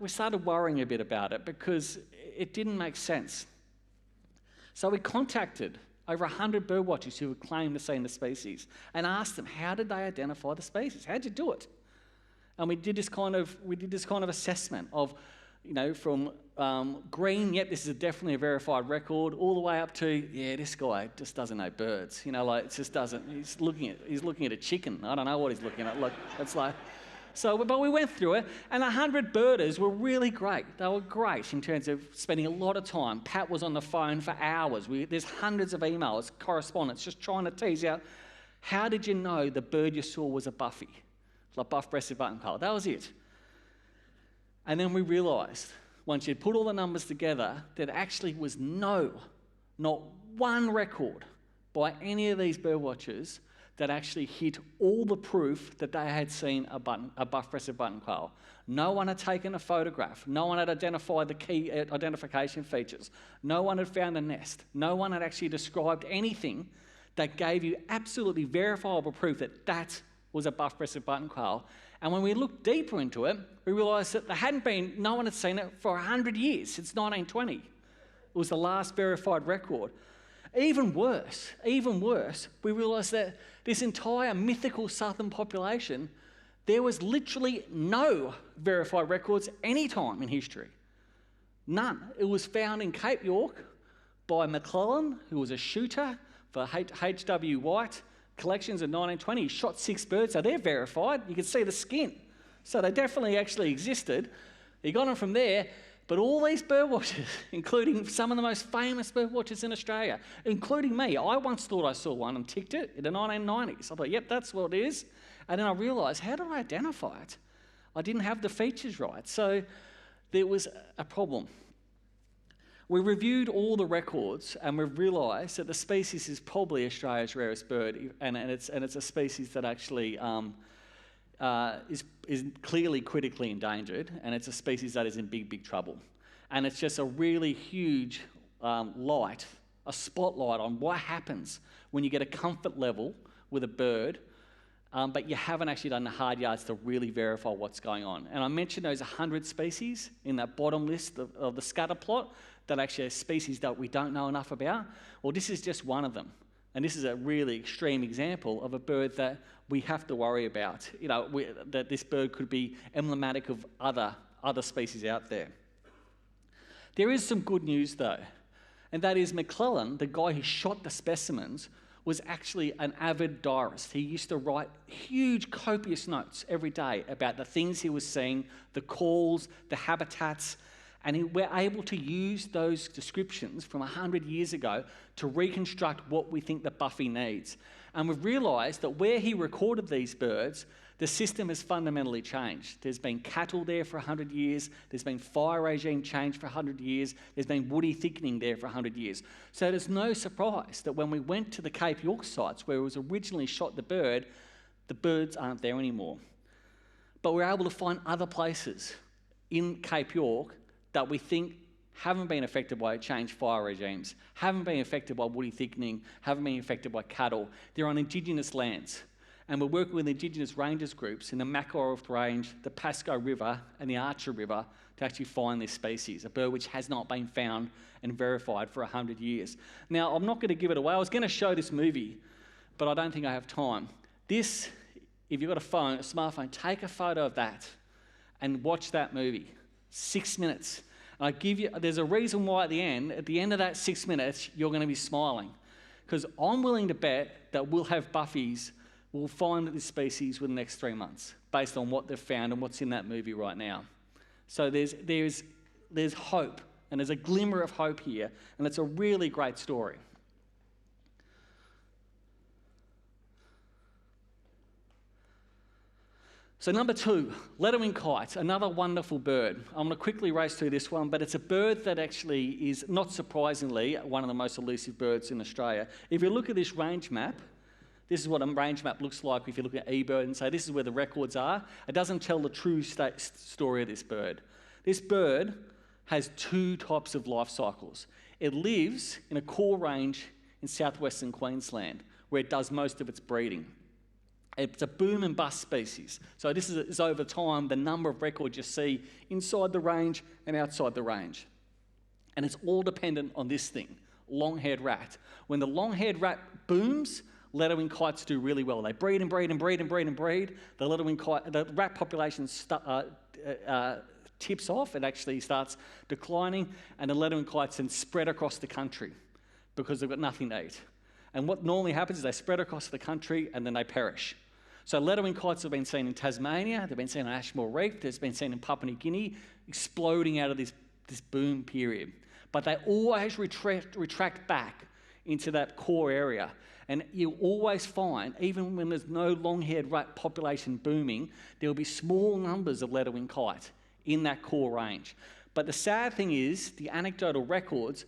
we started worrying a bit about it because it didn't make sense. So we contacted over 100 bird watchers who had claimed to seen the species and asked them, how did they identify the species? How'd you do it? And we did this kind of assessment of, from green, yep, this is definitely a verified record, all the way up to, yeah, this guy just doesn't know birds. It just doesn't. He's looking at a chicken. I don't know what he's looking at. Look, it's like. So, but we went through it, and 100 birders were really great. They were great in terms of spending a lot of time. Pat was on the phone for hours. There's hundreds of emails, correspondence, just trying to tease out, how did you know the bird you saw was a buffy, like buff-breasted buttonquail? That was it. And then we realised, once you'd put all the numbers together, that actually was not one record by any of these bird watchers that actually hit all the proof that they had seen a buff-breasted buttonquail. No one had taken a photograph. No one had identified the key identification features. No one had found a nest. No one had actually described anything that gave you absolutely verifiable proof that that was a buff-breasted buttonquail. And when we looked deeper into it, we realised that no one had seen it for 100 years, since 1920. It was the last verified record. Even worse, we realised that this entire mythical southern population, there was literally no verified records any time in history. None. It was found in Cape York by McClellan, who was a shooter for H.W. White collections in 1920. He shot 6 birds, so they're verified. You can see the skin. So they definitely actually existed. He got them from there. But all these bird watchers, including some of the most famous bird watchers in Australia, including me, I once thought I saw one and ticked it in the 1990s. I thought, yep, that's what it is. And then I realised, how did I identify it? I didn't have the features right. So there was a problem. We reviewed all the records and we've realised that the species is probably Australia's rarest bird, and it's a species that actually is clearly critically endangered, and it's a species that is in big, big trouble. And it's just a really huge a spotlight on what happens when you get a comfort level with a bird, but you haven't actually done the hard yards to really verify what's going on. And I mentioned those 100 species in that bottom list of the scatter plot that actually are species that we don't know enough about. Well, this is just one of them. And this is a really extreme example of a bird that we have to worry about. That this bird could be emblematic of other species out there. There is some good news though, and that is McClellan, the guy who shot the specimens, was actually an avid diarist. He used to write huge, copious notes every day about the things he was seeing, the calls, the habitats, and we're able to use those descriptions from 100 years ago to reconstruct what we think the buffy needs. And we've realised that where he recorded these birds, the system has fundamentally changed. There's been cattle there for 100 years, there's been fire regime change for 100 years, there's been woody thickening there for 100 years. So there's no surprise that when we went to the Cape York sites where it was originally shot the birds aren't there anymore. But we're able to find other places in Cape York that we think haven't been affected by changed fire regimes, haven't been affected by woody thickening, haven't been affected by cattle. They're on Indigenous lands. And we're working with Indigenous rangers groups in the Macoroth Range, the Pasco River and the Archer River to actually find this species, a bird which has not been found and verified for 100 years. Now, I'm not going to give it away. I was going to show this movie, but I don't think I have time. This, if you've got a phone, a smartphone, take a photo of that. and watch that movie. 6 minutes. And I give you, there's a reason why at the end of that 6 minutes, you're going to be smiling. Because I'm willing to bet that we'll have buffies, we'll find this species within the next 3 months, based on what they've found and what's in that movie right now. So there's hope, and there's a glimmer of hope here, and it's a really great story. So number 2, letter-winged kites, another wonderful bird. I'm going to quickly race through this one, but it's a bird that actually is, not surprisingly, one of the most elusive birds in Australia. If you look at this range map, this is what a range map looks like if you look at eBird and say this is where the records are. It doesn't tell the true story of this bird. This bird has 2 types of life cycles. It lives in a core range in southwestern Queensland, where it does most of its breeding. It's a boom and bust species. So this is over time, the number of records you see inside the range and outside the range. And it's all dependent on this thing, long-haired rat. When the long-haired rat booms, letter-winged kites do really well. They breed and breed and breed and breed and breed. The rat population tips off, it actually starts declining, and the letter-winged kites then spread across the country because they've got nothing to eat. And what normally happens is they spread across the country and then they perish. So letter-winged kites have been seen in Tasmania, they've been seen on Ashmore Reef, they've been seen in Papua New Guinea, exploding out of this boom period. But they always retract back into that core area. And you'll always find, even when there's no long-haired rat population booming, there'll be small numbers of letter-winged kite in that core range. But the sad thing is, the anecdotal records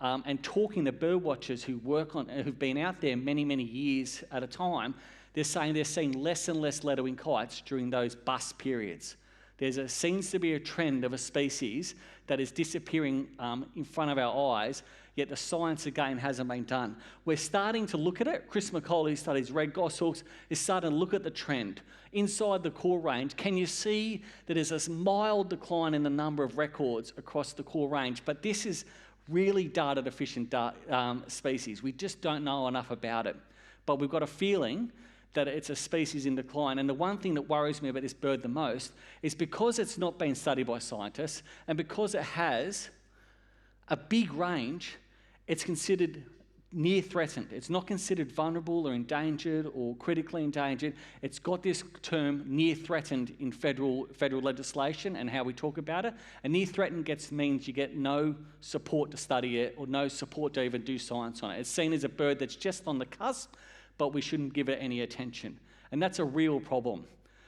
and talking to bird watchers who've been out there many, many years at a time, they're saying they're seeing less and less letter-winged kites during those bust periods. Seems to be a trend of a species that is disappearing in front of our eyes, yet the science again hasn't been done. We're starting to look at it. Chris McCauley, who studies red goshawks, is starting to look at the trend. Inside the core range, can you see that there's this mild decline in the number of records across the core range? But this is really data deficient species. We just don't know enough about it. But we've got a feeling that it's a species in decline. And the one thing that worries me about this bird the most is because it's not been studied by scientists and because it has a big range, it's considered near threatened. It's not considered vulnerable or endangered or critically endangered. It's got this term near threatened in federal legislation and how we talk about it. And near threatened means you get no support to study it or no support to even do science on it. It's seen as a bird that's just on the cusp, but we shouldn't give it any attention. And that's a real problem.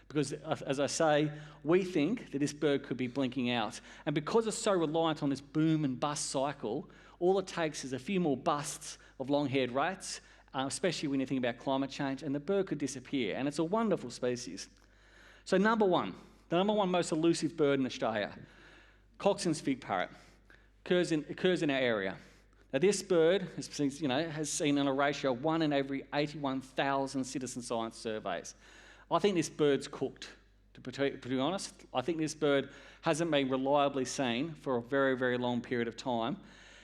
Because, as I say, we think that this bird could be blinking out. And because it's so reliant on this boom and bust cycle, all it takes is a few more busts of long-haired rats, especially when you think about climate change, and the bird could disappear. And it's a wonderful species. So the number one most elusive bird in Australia, Coxon's fig parrot, occurs in our area. Now this bird has seen in a ratio of 1 in every 81,000 citizen science surveys. I think this bird's cooked, to be honest. I think this bird hasn't been reliably seen for a very, very long period of time.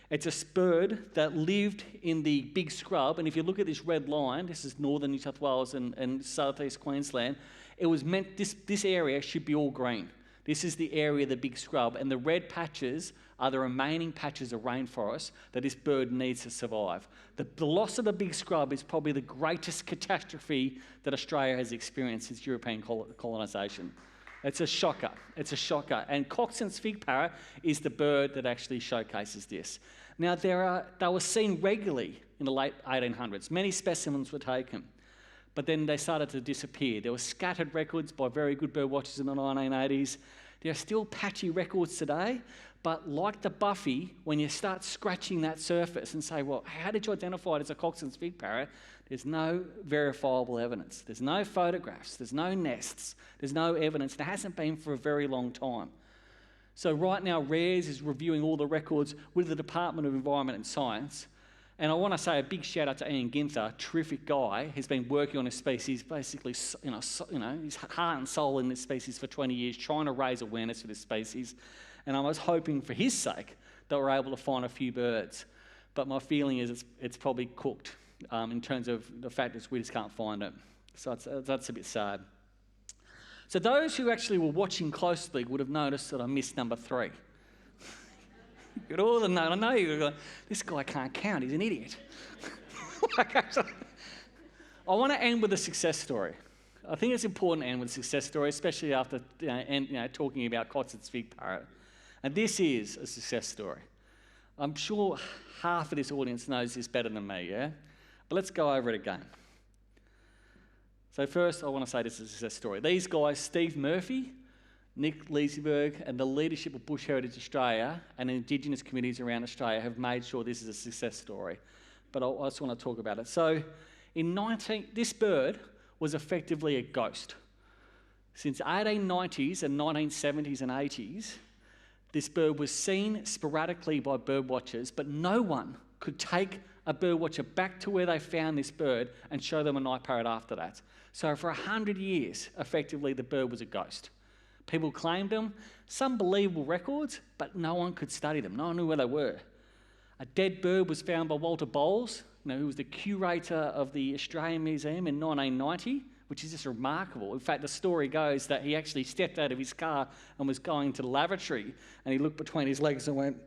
It's a bird that lived in the big scrub, and if you look at this red line, this is northern New South Wales and southeast Queensland, it was meant, this area should be all green. This is the area of the big scrub, and the red patches are the remaining patches of rainforest that this bird needs to survive. The loss of the big scrub is probably the greatest catastrophe that Australia has experienced since European colonisation. It's a shocker. It's a shocker. And Coxon's fig parrot is the bird that actually showcases this. Now, they were seen regularly in the late 1800s. Many specimens were taken, but then they started to disappear. There were scattered records by very good bird watchers in the 1980s. There are still patchy records today, but like the Buffy, when you start scratching that surface and say, well, how did you identify it as a Coxon's fig parrot? There's no verifiable evidence. There's no photographs. There's no nests. There's no evidence. There hasn't been for a very long time. So right now, RARES is reviewing all the records with the Department of Environment and Science. And I want to say a big shout out to Ian Ginther, terrific guy. He's been working on this species, basically, his heart and soul in this species for 20 years, trying to raise awareness for this species. And I was hoping for his sake that we're able to find a few birds. But my feeling is it's probably cooked in terms of the fact that we just can't find it. So that's a bit sad. So those who actually were watching closely would have noticed that I missed number 3. You'd all have known. I know you were going, this guy can't count, he's an idiot. I want to end with a success story. I think it's important to end with a success story, especially after talking about Cotton's fig parrot. And this is a success story. I'm sure half of this audience knows this better than me, yeah? But let's go over it again. So first, I want to say this is a success story. These guys, Steve Murphy, Nick Leesberg, and the leadership of Bush Heritage Australia and Indigenous communities around Australia have made sure this is a success story. But I just want to talk about it. So this bird was effectively a ghost. Since 1890s and 1970s and 80s, this bird was seen sporadically by bird watchers, but no one could take a bird watcher back to where they found this bird and show them a night parrot after that. So for 100 years, effectively, the bird was a ghost. People claimed them, some believable records, but no one could study them. No one knew where they were. A dead bird was found by Walter Bowles, who was the curator of the Australian Museum in 1990, which is just remarkable. In fact, the story goes that he actually stepped out of his car and was going to the lavatory, and he looked between his legs and went,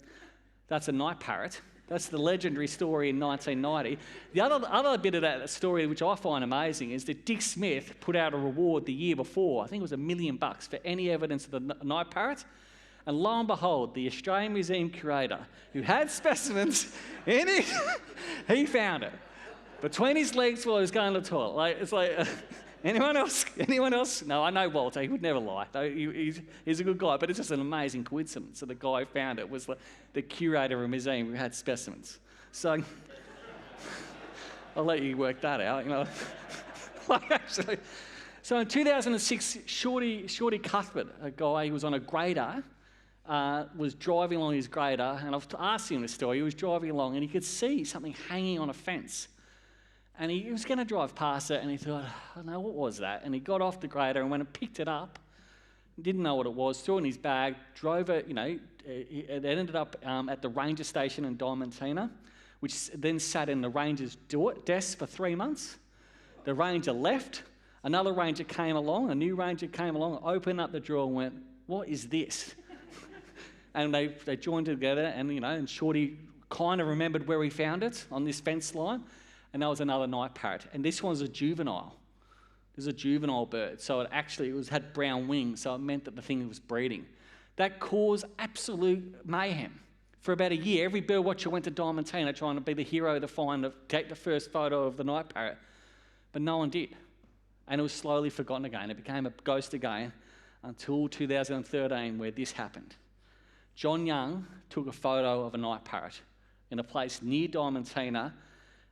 "That's a night parrot." That's the legendary story in 1990. The other bit of that story, which I find amazing, is that Dick Smith put out a reward the year before, I think it was $1 million, for any evidence of the night parrot. And lo and behold, the Australian Museum curator, who had specimens in it, he found it between his legs while he was going to the toilet. Anyone else? Anyone else? No, I know Walter. He would never lie. He's a good guy, but it's just an amazing coincidence. So the guy who found it was the curator of a museum who had specimens. So I'll let you work that out. Actually. So in 2006, Shorty Cuthbert, a guy who was on a grader, was driving along his grader, and I've asked him this story. He was driving along, and he could see something hanging on a fence. And he was going to drive past it, and he thought, "Oh no, what was that?" And he got off the grader and went and picked it up. Didn't know what it was. Threw it in his bag. Drove it. It ended up at the ranger station in Diamantina, which then sat in the ranger's desk for 3 months. The ranger left. Another ranger came along. A new ranger came along, opened up the drawer, and went, "What is this?" And they joined together, and Shorty kind of remembered where he found it on this fence line. And that was another night parrot. And this one's a juvenile. This is a juvenile bird. So it had brown wings, so it meant that the thing was breeding. That caused absolute mayhem. For about a year, every bird watcher went to Diamantina trying to be the hero to take the first photo of the night parrot. But no one did. And it was slowly forgotten again. It became a ghost again until 2013, where this happened. John Young took a photo of a night parrot in a place near Diamantina,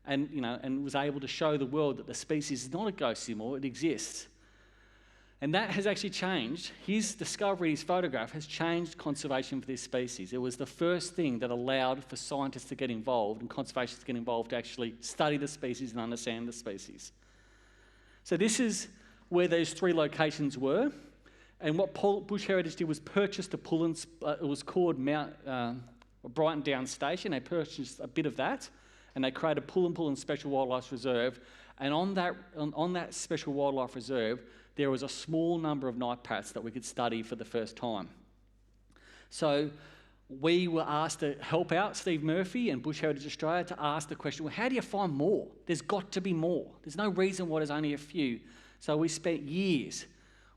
and was able to show the world that the species is not a ghost anymore, it exists. And that has actually changed. His discovery, his photograph, has changed conservation for this species. It was the first thing that allowed for scientists to get involved and conservationists to get involved to actually study the species and understand the species. So this is where those 3 locations were. And what Bush Heritage did was purchase the Pullens, it was called Mount Brighton Down Station. They purchased a bit of that, and they created Pullen Special Wildlife Reserve. And on that Special Wildlife Reserve, there was a small number of night parrots that we could study for the first time. So we were asked to help out Steve Murphy and Bush Heritage Australia to ask the question, well, how do you find more? There's got to be more. There's no reason why there's only a few. So we spent years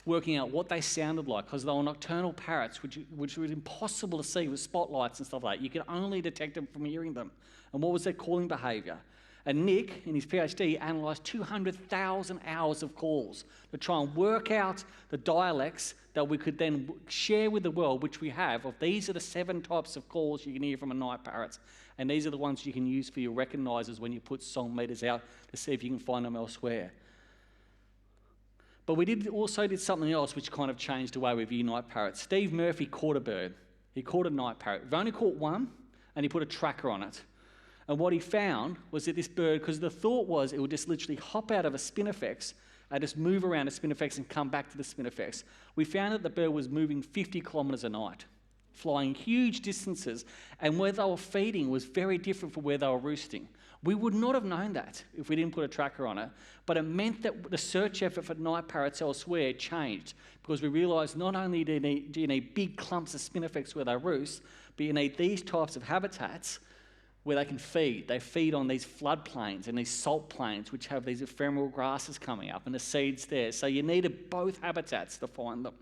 working out what they sounded like, because they were nocturnal parrots, which was impossible to see with spotlights and stuff like that. You could only detect them from hearing them. And what was their calling behaviour? And Nick, in his PhD, analysed 200,000 hours of calls to try and work out the dialects that we could then share with the world, which we have, of these are the 7 types of calls you can hear from a night parrot. And these are the ones you can use for your recognisers when you put song meters out to see if you can find them elsewhere. But we also did something else which kind of changed the way we view night parrots. Steve Murphy caught a bird. He caught a night parrot. We've only caught one, and he put a tracker on it. And what he found was that this bird, because the thought was it would just literally hop out of a spinifex and just move around a spinifex and come back to the spinifex. We found that the bird was moving 50 kilometres a night. flying huge distances, and where they were feeding was very different from where they were roosting. We would not have known that if we didn't put a tracker on it, but it meant that the search effort for night parrots elsewhere changed, because we realised not only do you need big clumps of spinifex where they roost, but you need these types of habitats where they can feed. They feed on these floodplains and these salt plains, which have these ephemeral grasses coming up and the seeds there. So you needed both habitats to find them.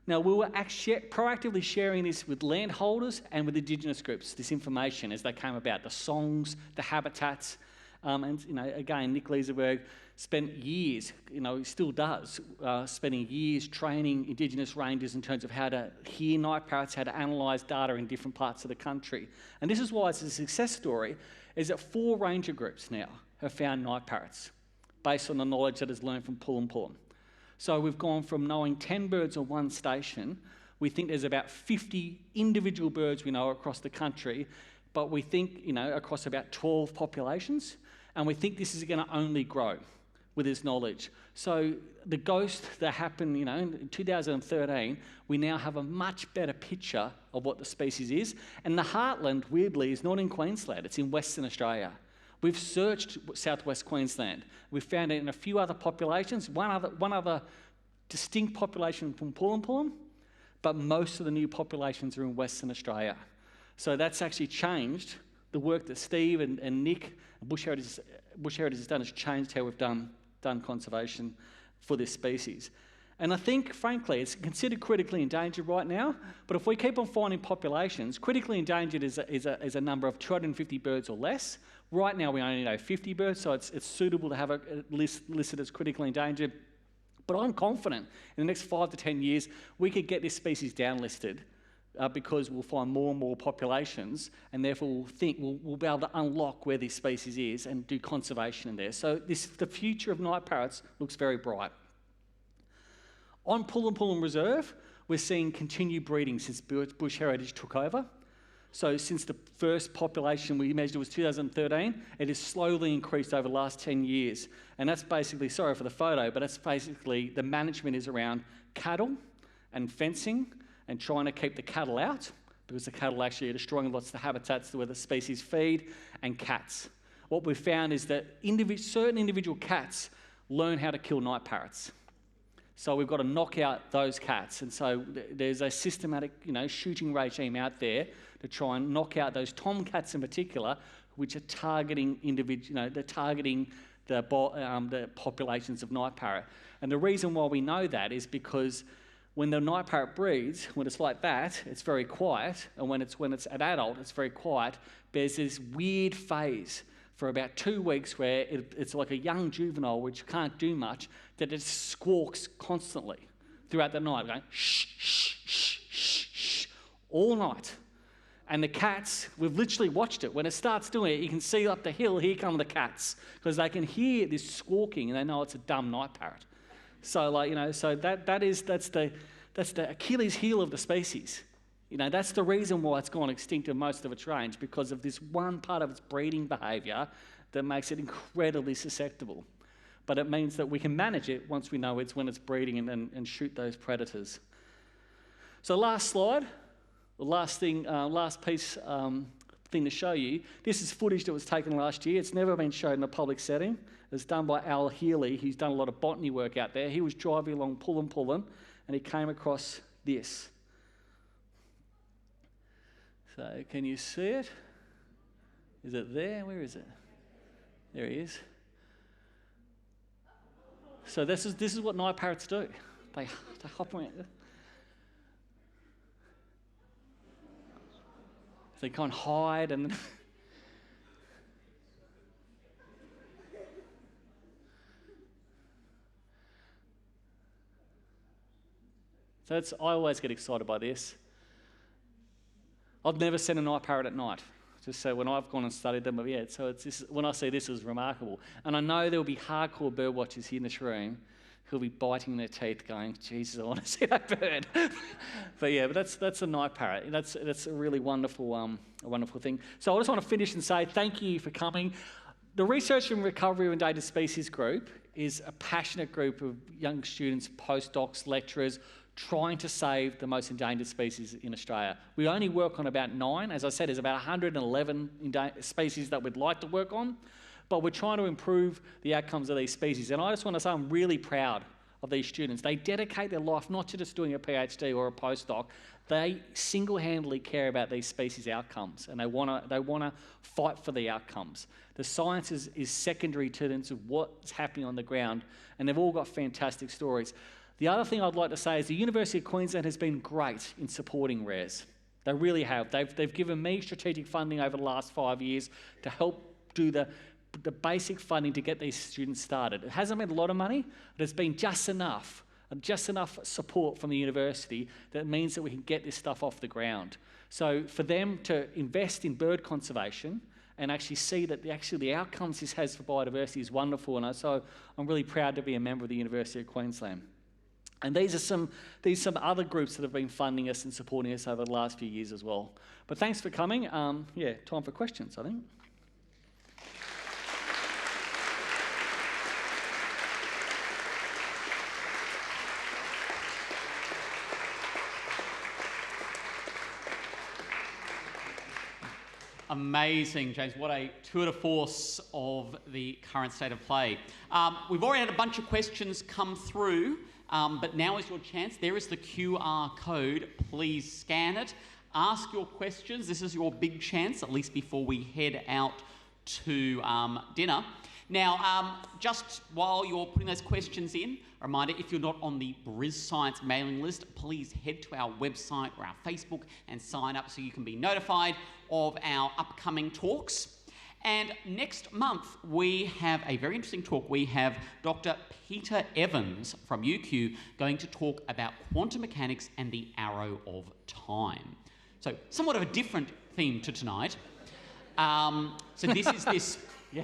Now, we were proactively sharing this with landholders and with Indigenous groups, this information as they came about, the songs, the habitats. And, again, Nick Leeserberg spent years, he still does, spending years training Indigenous rangers in terms of how to hear night parrots, how to analyse data in different parts of the country. And this is why it's a success story, is that 4 ranger groups now have found night parrots based on the knowledge that is learned from Pullum Pullum. So we've gone from knowing 10 birds on one station. We think there's about 50 individual birds we know across the country, but we think, across about 12 populations, and we think this is going to only grow with this knowledge. So the ghost that happened, in 2013, we now have a much better picture of what the species is. And the heartland, weirdly, is not in Queensland, it's in Western Australia. We've searched southwest Queensland. We've found it in a few other populations, one other distinct population from Pullum Pullum, but most of the new populations are in Western Australia. So that's actually changed. The work that Steve and Nick and Bush Heritage has done has changed how we've done conservation for this species. And I think, frankly, it's considered critically endangered right now, but if we keep on finding populations, critically endangered is a number of 250 birds or less. Right now we only know 50 birds, so it's suitable to have it listed as critically endangered. But I'm confident in the next 5 to 10 years we could get this species downlisted because we'll find more and more populations, and therefore we'll be able to unlock where this species is and do conservation in there. So the future of night parrots looks very bright. On Pullum Pullum Reserve, we're seeing continued breeding since Bush Heritage took over. So since the first population we measured was 2013, it has slowly increased over the last 10 years. And that's basically, sorry for the photo, but that's basically the management is around cattle and fencing and trying to keep the cattle out, because the cattle actually are destroying lots of the habitats where the species feed, and cats. What we've found is that certain individual cats learn how to kill night parrots. So we've got to knock out those cats. And so there's a systematic, shooting regime out there to try and knock out those tomcats in particular, which are targeting they're targeting the populations of night parrot. And the reason why we know that is because when the night parrot breeds, when it's like that, it's very quiet, and when it's an adult, it's very quiet. There's this weird phase for about 2 weeks where it's like a young juvenile which can't do much, that it squawks constantly throughout the night, going shh, shh, shh, shh, shh, all night. And the cats, we've literally watched it. When it starts doing it, you can see up the hill, here come the cats, because they can hear this squawking and they know it's a dumb night parrot. So that's the Achilles heel of the species. That's the reason why it's gone extinct in most of its range, because of this one part of its breeding behaviour that makes it incredibly susceptible. But it means that we can manage it once we know when it's breeding and shoot those predators. So last slide, the last thing to show you. This is footage that was taken last year. It's never been shown in a public setting. It was done by Al Healy, who's done a lot of botany work out there. He was driving along Pullum Pullum and he came across this. So can you see it? Is it there? Where is it? There he is. So this is what night parrots do. They hop around. They can't hide and so I always get excited by this. I've never seen a night parrot at night. Just so when I've gone and studied them, but yeah, so when I see this, it's remarkable. And I know there'll be hardcore bird watchers here in this room who'll be biting their teeth going, Jesus, I want to see that bird. but that's a night parrot. That's a really wonderful thing. So I just want to finish and say thank you for coming. The Research and Recovery of Endangered Species group is a passionate group of young students, postdocs, lecturers, trying to save the most endangered species in Australia. We only work on about 9. As I said, there's about 111 species that we'd like to work on, but we're trying to improve the outcomes of these species. And I just want to say I'm really proud of these students. They dedicate their life not to just doing a PhD or a postdoc. They single-handedly care about these species outcomes, and they want to fight for the outcomes. The science is secondary to what's happening on the ground, and they've all got fantastic stories. The other thing I'd like to say is the University of Queensland has been great in supporting RARES. They really have. They've given me strategic funding over the last 5 years to help do the basic funding to get these students started. It hasn't been a lot of money, but it's been just enough support from the university that means that we can get this stuff off the ground. So for them to invest in bird conservation and actually see that the outcomes this has for biodiversity is wonderful, and so I'm really proud to be a member of the University of Queensland. And these are some other groups that have been funding us and supporting us over the last few years as well. But thanks for coming. Yeah, time for questions, I think. Amazing, James. What a tour de force of the current state of play. We've already had a bunch of questions come through, but now is your chance. There is the QR code. Please scan it. Ask your questions. This is your big chance, at least before we head out to dinner. Now, just while you're putting those questions in, a reminder, if you're not on the BrisScience mailing list, please head to our website or our Facebook and sign up so you can be notified of our upcoming talks. And next month, we have a very interesting talk. We have Dr. Peter Evans from UQ going to talk about quantum mechanics and the arrow of time. So somewhat of a different theme to tonight. So this is this... Yeah.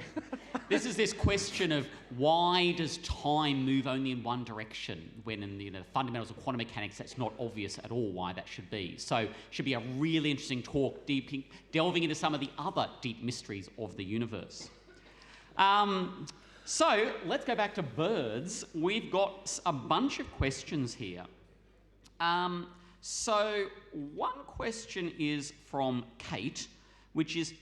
This is this question of why does time move only in one direction when in the fundamentals of quantum mechanics that's not obvious at all why that should be. So it should be a really interesting talk delving into some of the other deep mysteries of the universe. So let's go back to birds. We've got a bunch of questions here. So one question is from Kate, which is,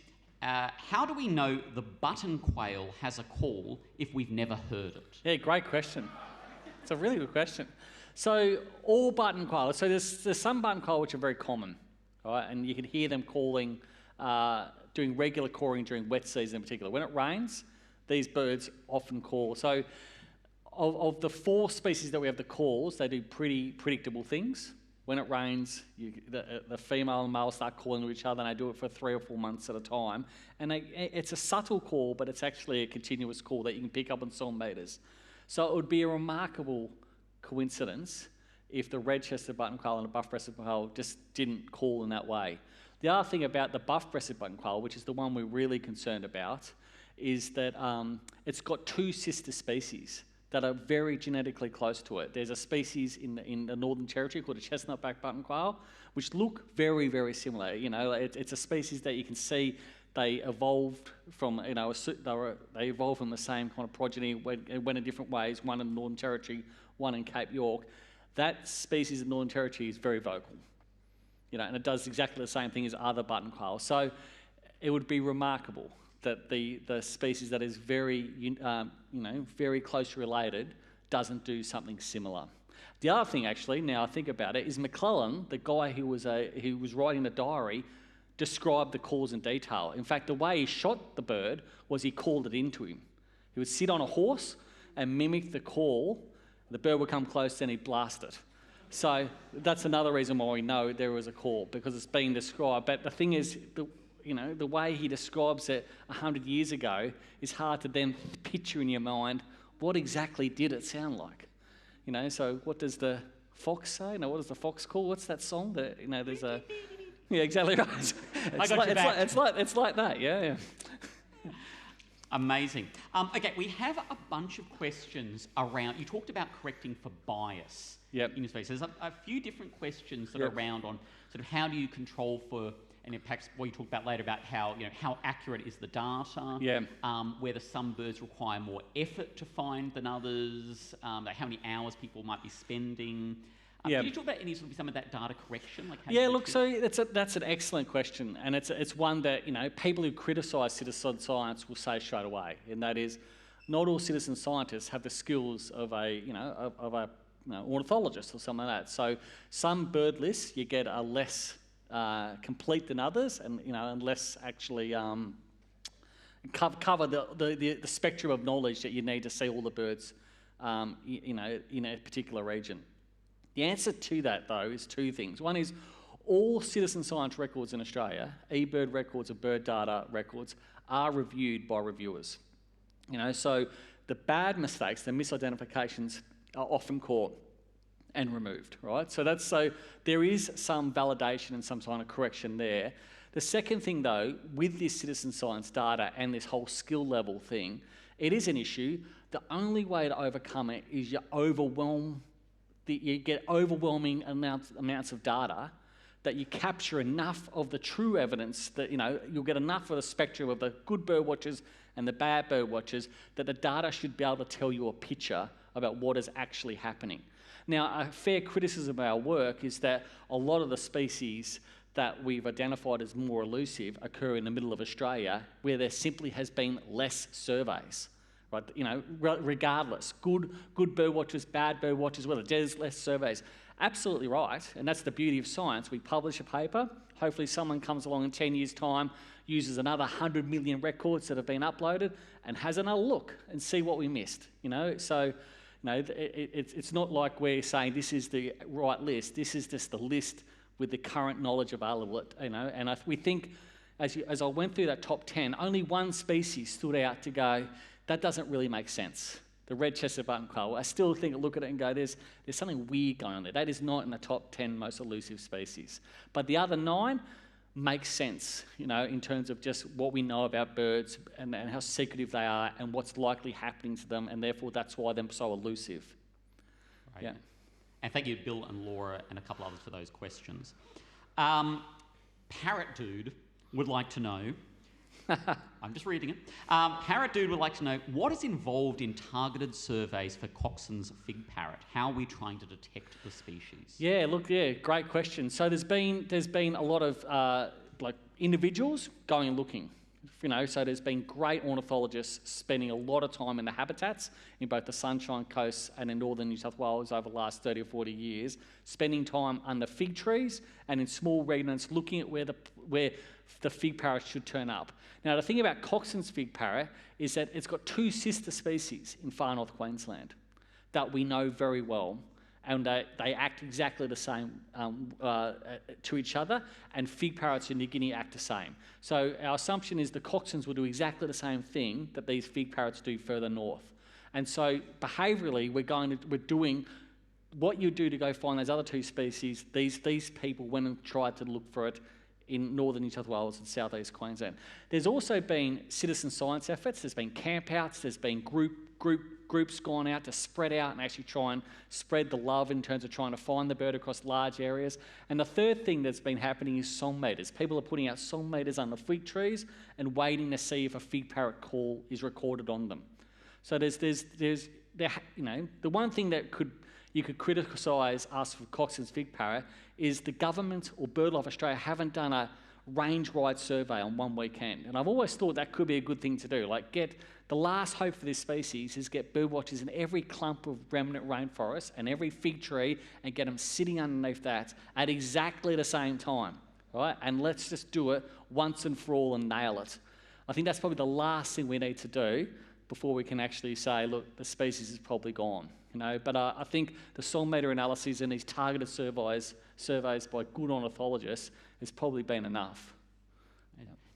how do we know the button quail has a call if we've never heard it? Yeah, great question. It's a really good question. So all button quail, so there's some button quail which are very common, right? And you can hear them calling, doing regular calling during wet season in particular. When it rains, these birds often call. So of the 4 species that we have that calls, they do pretty predictable things. When it rains, the female and male start calling to each other, and they do it for 3 or 4 months at a time. And it's a subtle call, but it's actually a continuous call that you can pick up on sound meters. So it would be a remarkable coincidence if the red-chested button quail and the buff-breasted quail just didn't call in that way. The other thing about the buff-breasted button quail, which is the one we're really concerned about, is that it's got 2 sister species that are very genetically close to it. There's a species in the Northern Territory called a chestnut-backed button quail, which look very, very similar. You know, it's a species that you can see they evolved from, they evolved from the same kind of progeny, went in different ways, one in the Northern Territory, one in Cape York. That species in the Northern Territory is very vocal, and it does exactly the same thing as other button quails. So it would be remarkable that the species that is very, very closely related doesn't do something similar. The other thing, actually, now I think about it, is McClellan, the guy who was writing the diary, described the calls in detail. In fact, the way he shot the bird was he called it into him. He would sit on a horse and mimic the call. The bird would come close, then he'd blast it. So that's another reason why we know there was a call, because it's being described. But the thing is, the way he describes it 100 years ago is hard to then picture in your mind what exactly did it sound like. So what does the fox say? What does the fox call? What's that song? There's a... Yeah, exactly right. It's like that, yeah. Amazing. Okay, we have a bunch of questions around... You talked about correcting for bias in your space. There's a few different questions that are around on sort of how do you control for... And perhaps what you talked about later about how accurate is the data, whether some birds require more effort to find than others, how many hours people might be spending. Yeah. Can you talk about any sort of some of that data correction? Like how Yeah, you look, actually- so that's an excellent question, and it's one that, people who criticise citizen science will say straight away, and that is, not all citizen scientists have the skills of a ornithologist or something like that. So some bird lists you get are less complete than others, and less actually cover the spectrum of knowledge that you need to see all the birds, in a particular region. The answer to that, though, is two things. One is all citizen science records in Australia, eBird records or bird data records, are reviewed by reviewers. So the bad mistakes, the misidentifications, are often caught and removed, right? So there is some validation and some kind of correction there. The second thing, though, with this citizen science data and this whole skill level thing, it is an issue. The only way to overcome it is you get overwhelming amounts of data, that you capture enough of the true evidence that you'll get enough of the spectrum of the good bird watchers and the bad bird watchers, that the data should be able to tell you a picture about what is actually happening. Now, a fair criticism of our work is that a lot of the species that we've identified as more elusive occur in the middle of Australia, where there simply has been less surveys. Right, regardless, good bird watchers, bad bird watchers, whether there's less surveys. Absolutely right, and that's the beauty of science. We publish a paper, hopefully someone comes along in 10 years' time, uses another 100 million records that have been uploaded, and has another look and see what we missed. So it's not like we're saying this is the right list. This is just the list with the current knowledge available. And we think, as I went through that top 10, only one species stood out to go, that doesn't really make sense. The red-chested buttonquail, I still look at it and go, there's something weird going on there. That is not in the top 10 most elusive species. But the other 9 make sense, in terms of just what we know about birds and how secretive they are and what's likely happening to them, and therefore that's why they're so elusive. Right. Yeah. And thank you, Bill and Laura and a couple others for those questions. Parrot Dude would like to know, I'm just reading it. Parrot Dude would like to know, what is involved in targeted surveys for Coxon's fig parrot? How are we trying to detect the species? Yeah, great question. So there's been a lot of individuals going and looking. So there's been great ornithologists spending a lot of time in the habitats in both the Sunshine Coast and in northern New South Wales over the last 30 or 40 years, spending time under fig trees and in small remnants looking at where the fig parrot should turn up. Now, the thing about Coxon's fig parrot is that it's got 2 sister species in far north Queensland that we know very well, and they act exactly the same to each other, and fig parrots in New Guinea act the same. So our assumption is the Coxons will do exactly the same thing that these fig parrots do further north. And so behaviourally, we're doing what you do to go find those other 2 species. These people went and tried to look for it in northern New South Wales and southeast Queensland. There's also been citizen science efforts. There's been campouts. There's been groups gone out to spread out and actually try and spread the love in terms of trying to find the bird across large areas. And the third thing that's been happening is song meters. People are putting out song meters under fig trees and waiting to see if a fig parrot call is recorded on them. So the one thing that you could criticise us for Coxon's fig parrot is the government or BirdLife Australia haven't done a range-wide survey on one weekend. And I've always thought that could be a good thing to do. Like, the last hope for this species is get bird watchers in every clump of remnant rainforest and every fig tree and get them sitting underneath that at exactly the same time, right? And let's just do it once and for all and nail it. I think that's probably the last thing we need to do before we can actually say, look, the species is probably gone. But I think the song meter analyses and these targeted surveys by good ornithologists has probably been enough.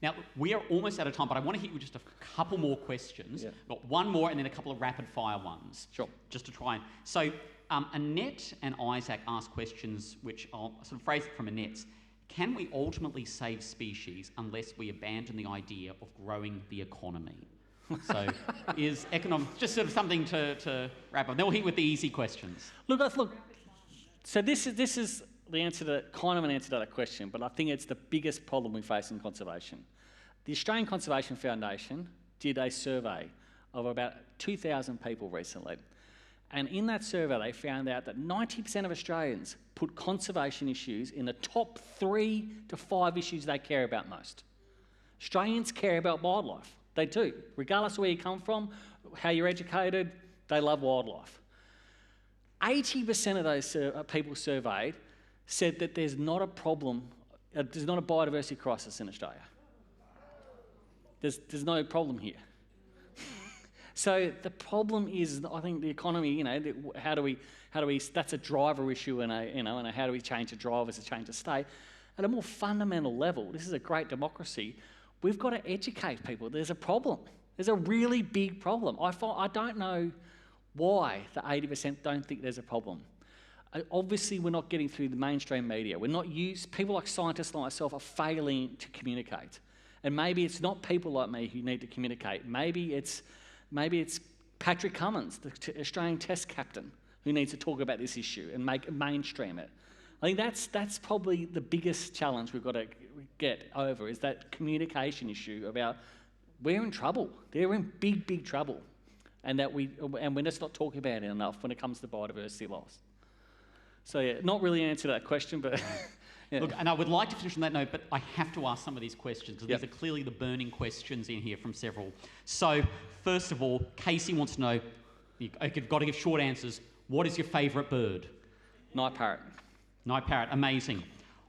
Now, we are almost out of time, but I want to hit you with just a couple more questions. Yeah. Got one more and then a couple of rapid-fire ones. Sure. Just to try and... So, Annette and Isaac asked questions, which I'll sort of phrase it from Annette's. Can we ultimately save species unless we abandon the idea of growing the economy? So, is economics just sort of something to wrap up? Then we'll hit with the easy questions. Look. So this is the answer to kind of an answer to that question, but I think it's the biggest problem we face in conservation. The Australian Conservation Foundation did a survey of about 2,000 people recently, And in that survey, they found out that 90% of Australians put conservation issues in the top 3 to 5 issues they care about most. Australians care about wildlife. They do. Regardless of where you come from, how you're educated, they love wildlife. 80% of those people surveyed said that there's not a problem, there's not a biodiversity crisis in Australia. There's no problem here. So the problem is, I think, the economy. You know, how do we? That's a driver issue, and how do we change the drivers to change the state? At a more fundamental level, this is a great democracy. We've got to educate people. There's a problem. There's a really big problem. I don't know why the 80% don't think there's a problem. Obviously, we're not getting through the mainstream media. We're not people like scientists like myself are failing to communicate. And maybe it's not people like me who need to communicate. Maybe it's Patrick Cummins, the Australian Test captain, who needs to talk about this issue and mainstream it. I think that's probably the biggest challenge we've got to get over, is that communication issue about we're in trouble. They're in big, big trouble. And we're just not talking about it enough when it comes to biodiversity loss. So yeah, not really an answer to that question, but yeah. Look, and I would like to finish on that note, but I have to ask some of these questions because these are clearly the burning questions in here from several. So first of all, Casey wants to know, you've got to give short answers. What is your favourite bird? Night parrot. Night parrot, amazing.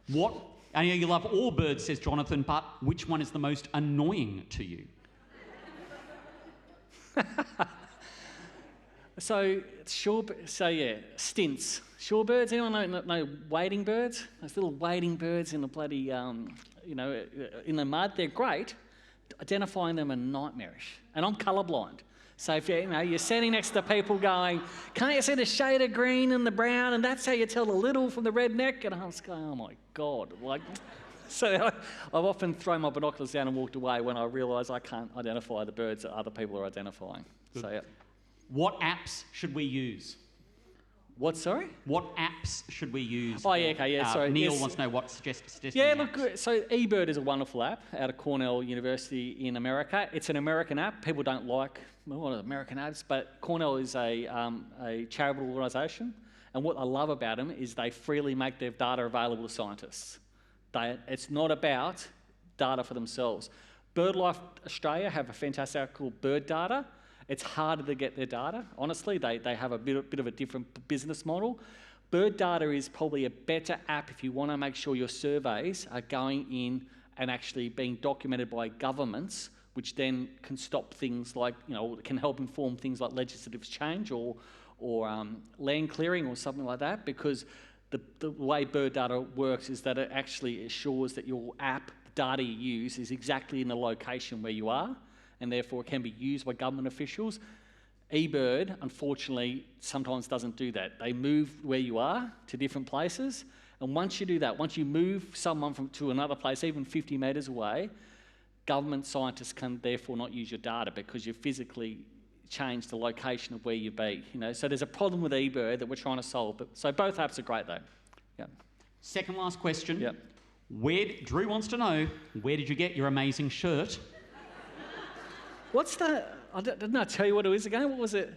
I know you love all birds, says Jonathan, but which one is the most annoying to you? So stints. Shorebirds. Anyone know wading birds? Those little wading birds in the bloody, in the mud. They're great. Identifying them are nightmarish. And I'm colourblind. So if you're standing next to people going, can't you see the shade of green and the brown? And that's how you tell the little from the redneck. And I was going, oh my God. So I've often thrown my binoculars down and walked away when I realise I can't identify the birds that other people are identifying. Good. So yeah. What apps should we use? What, sorry? What apps should we use? Oh, yeah, okay, yeah, sorry. Neil wants to know what suggested Yeah, apps. look, so eBird is a wonderful app out of Cornell University in America. It's an American app. People don't like American apps, but Cornell is a charitable organisation, and what I love about them is they freely make their data available to scientists. It's not about data for themselves. BirdLife Australia have a fantastic app called Bird Data. It's harder to get their data, honestly. They have a bit of a different business model. Bird Data is probably a better app if you want to make sure your surveys are going in and actually being documented by governments, which then can stop things like, can help inform things like legislative change or land clearing or something like that, because the way Bird Data works is that it actually assures that your app, the data you use, is exactly in the location where you are, and therefore it can be used by government officials. eBird, unfortunately, sometimes doesn't do that. They move where you are to different places, and once you do that, once you move someone to another place, even 50 metres away, government scientists can therefore not use your data because you've physically changed the location of where you be. So there's a problem with eBird that we're trying to solve. So both apps are great though. Yeah. Second last question. Yeah. Drew wants to know, where did you get your amazing shirt? What's the... Didn't I tell you what it was again? What was it?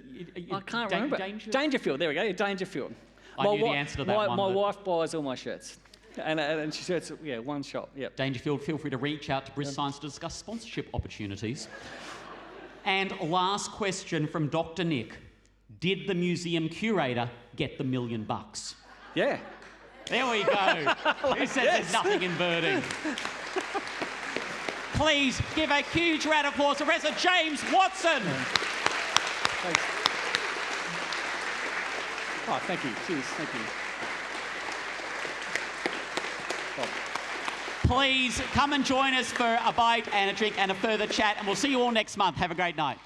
I can't remember. Dangerfield. There we go. Dangerfield. I knew the answer to that one. My wife buys all my shirts. And she says, one shop. Yep. Dangerfield, feel free to reach out to BrisScience to discuss sponsorship opportunities. And last question from Dr. Nick. Did the museum curator get the $1 million? Yeah. There we go. Who says there's nothing in birding? Please give a huge round of applause to Professor James Watson. Thanks. Oh, thank you. Cheers. Thank you. Please come and join us for a bite and a drink and a further chat, and we'll see you all next month. Have a great night.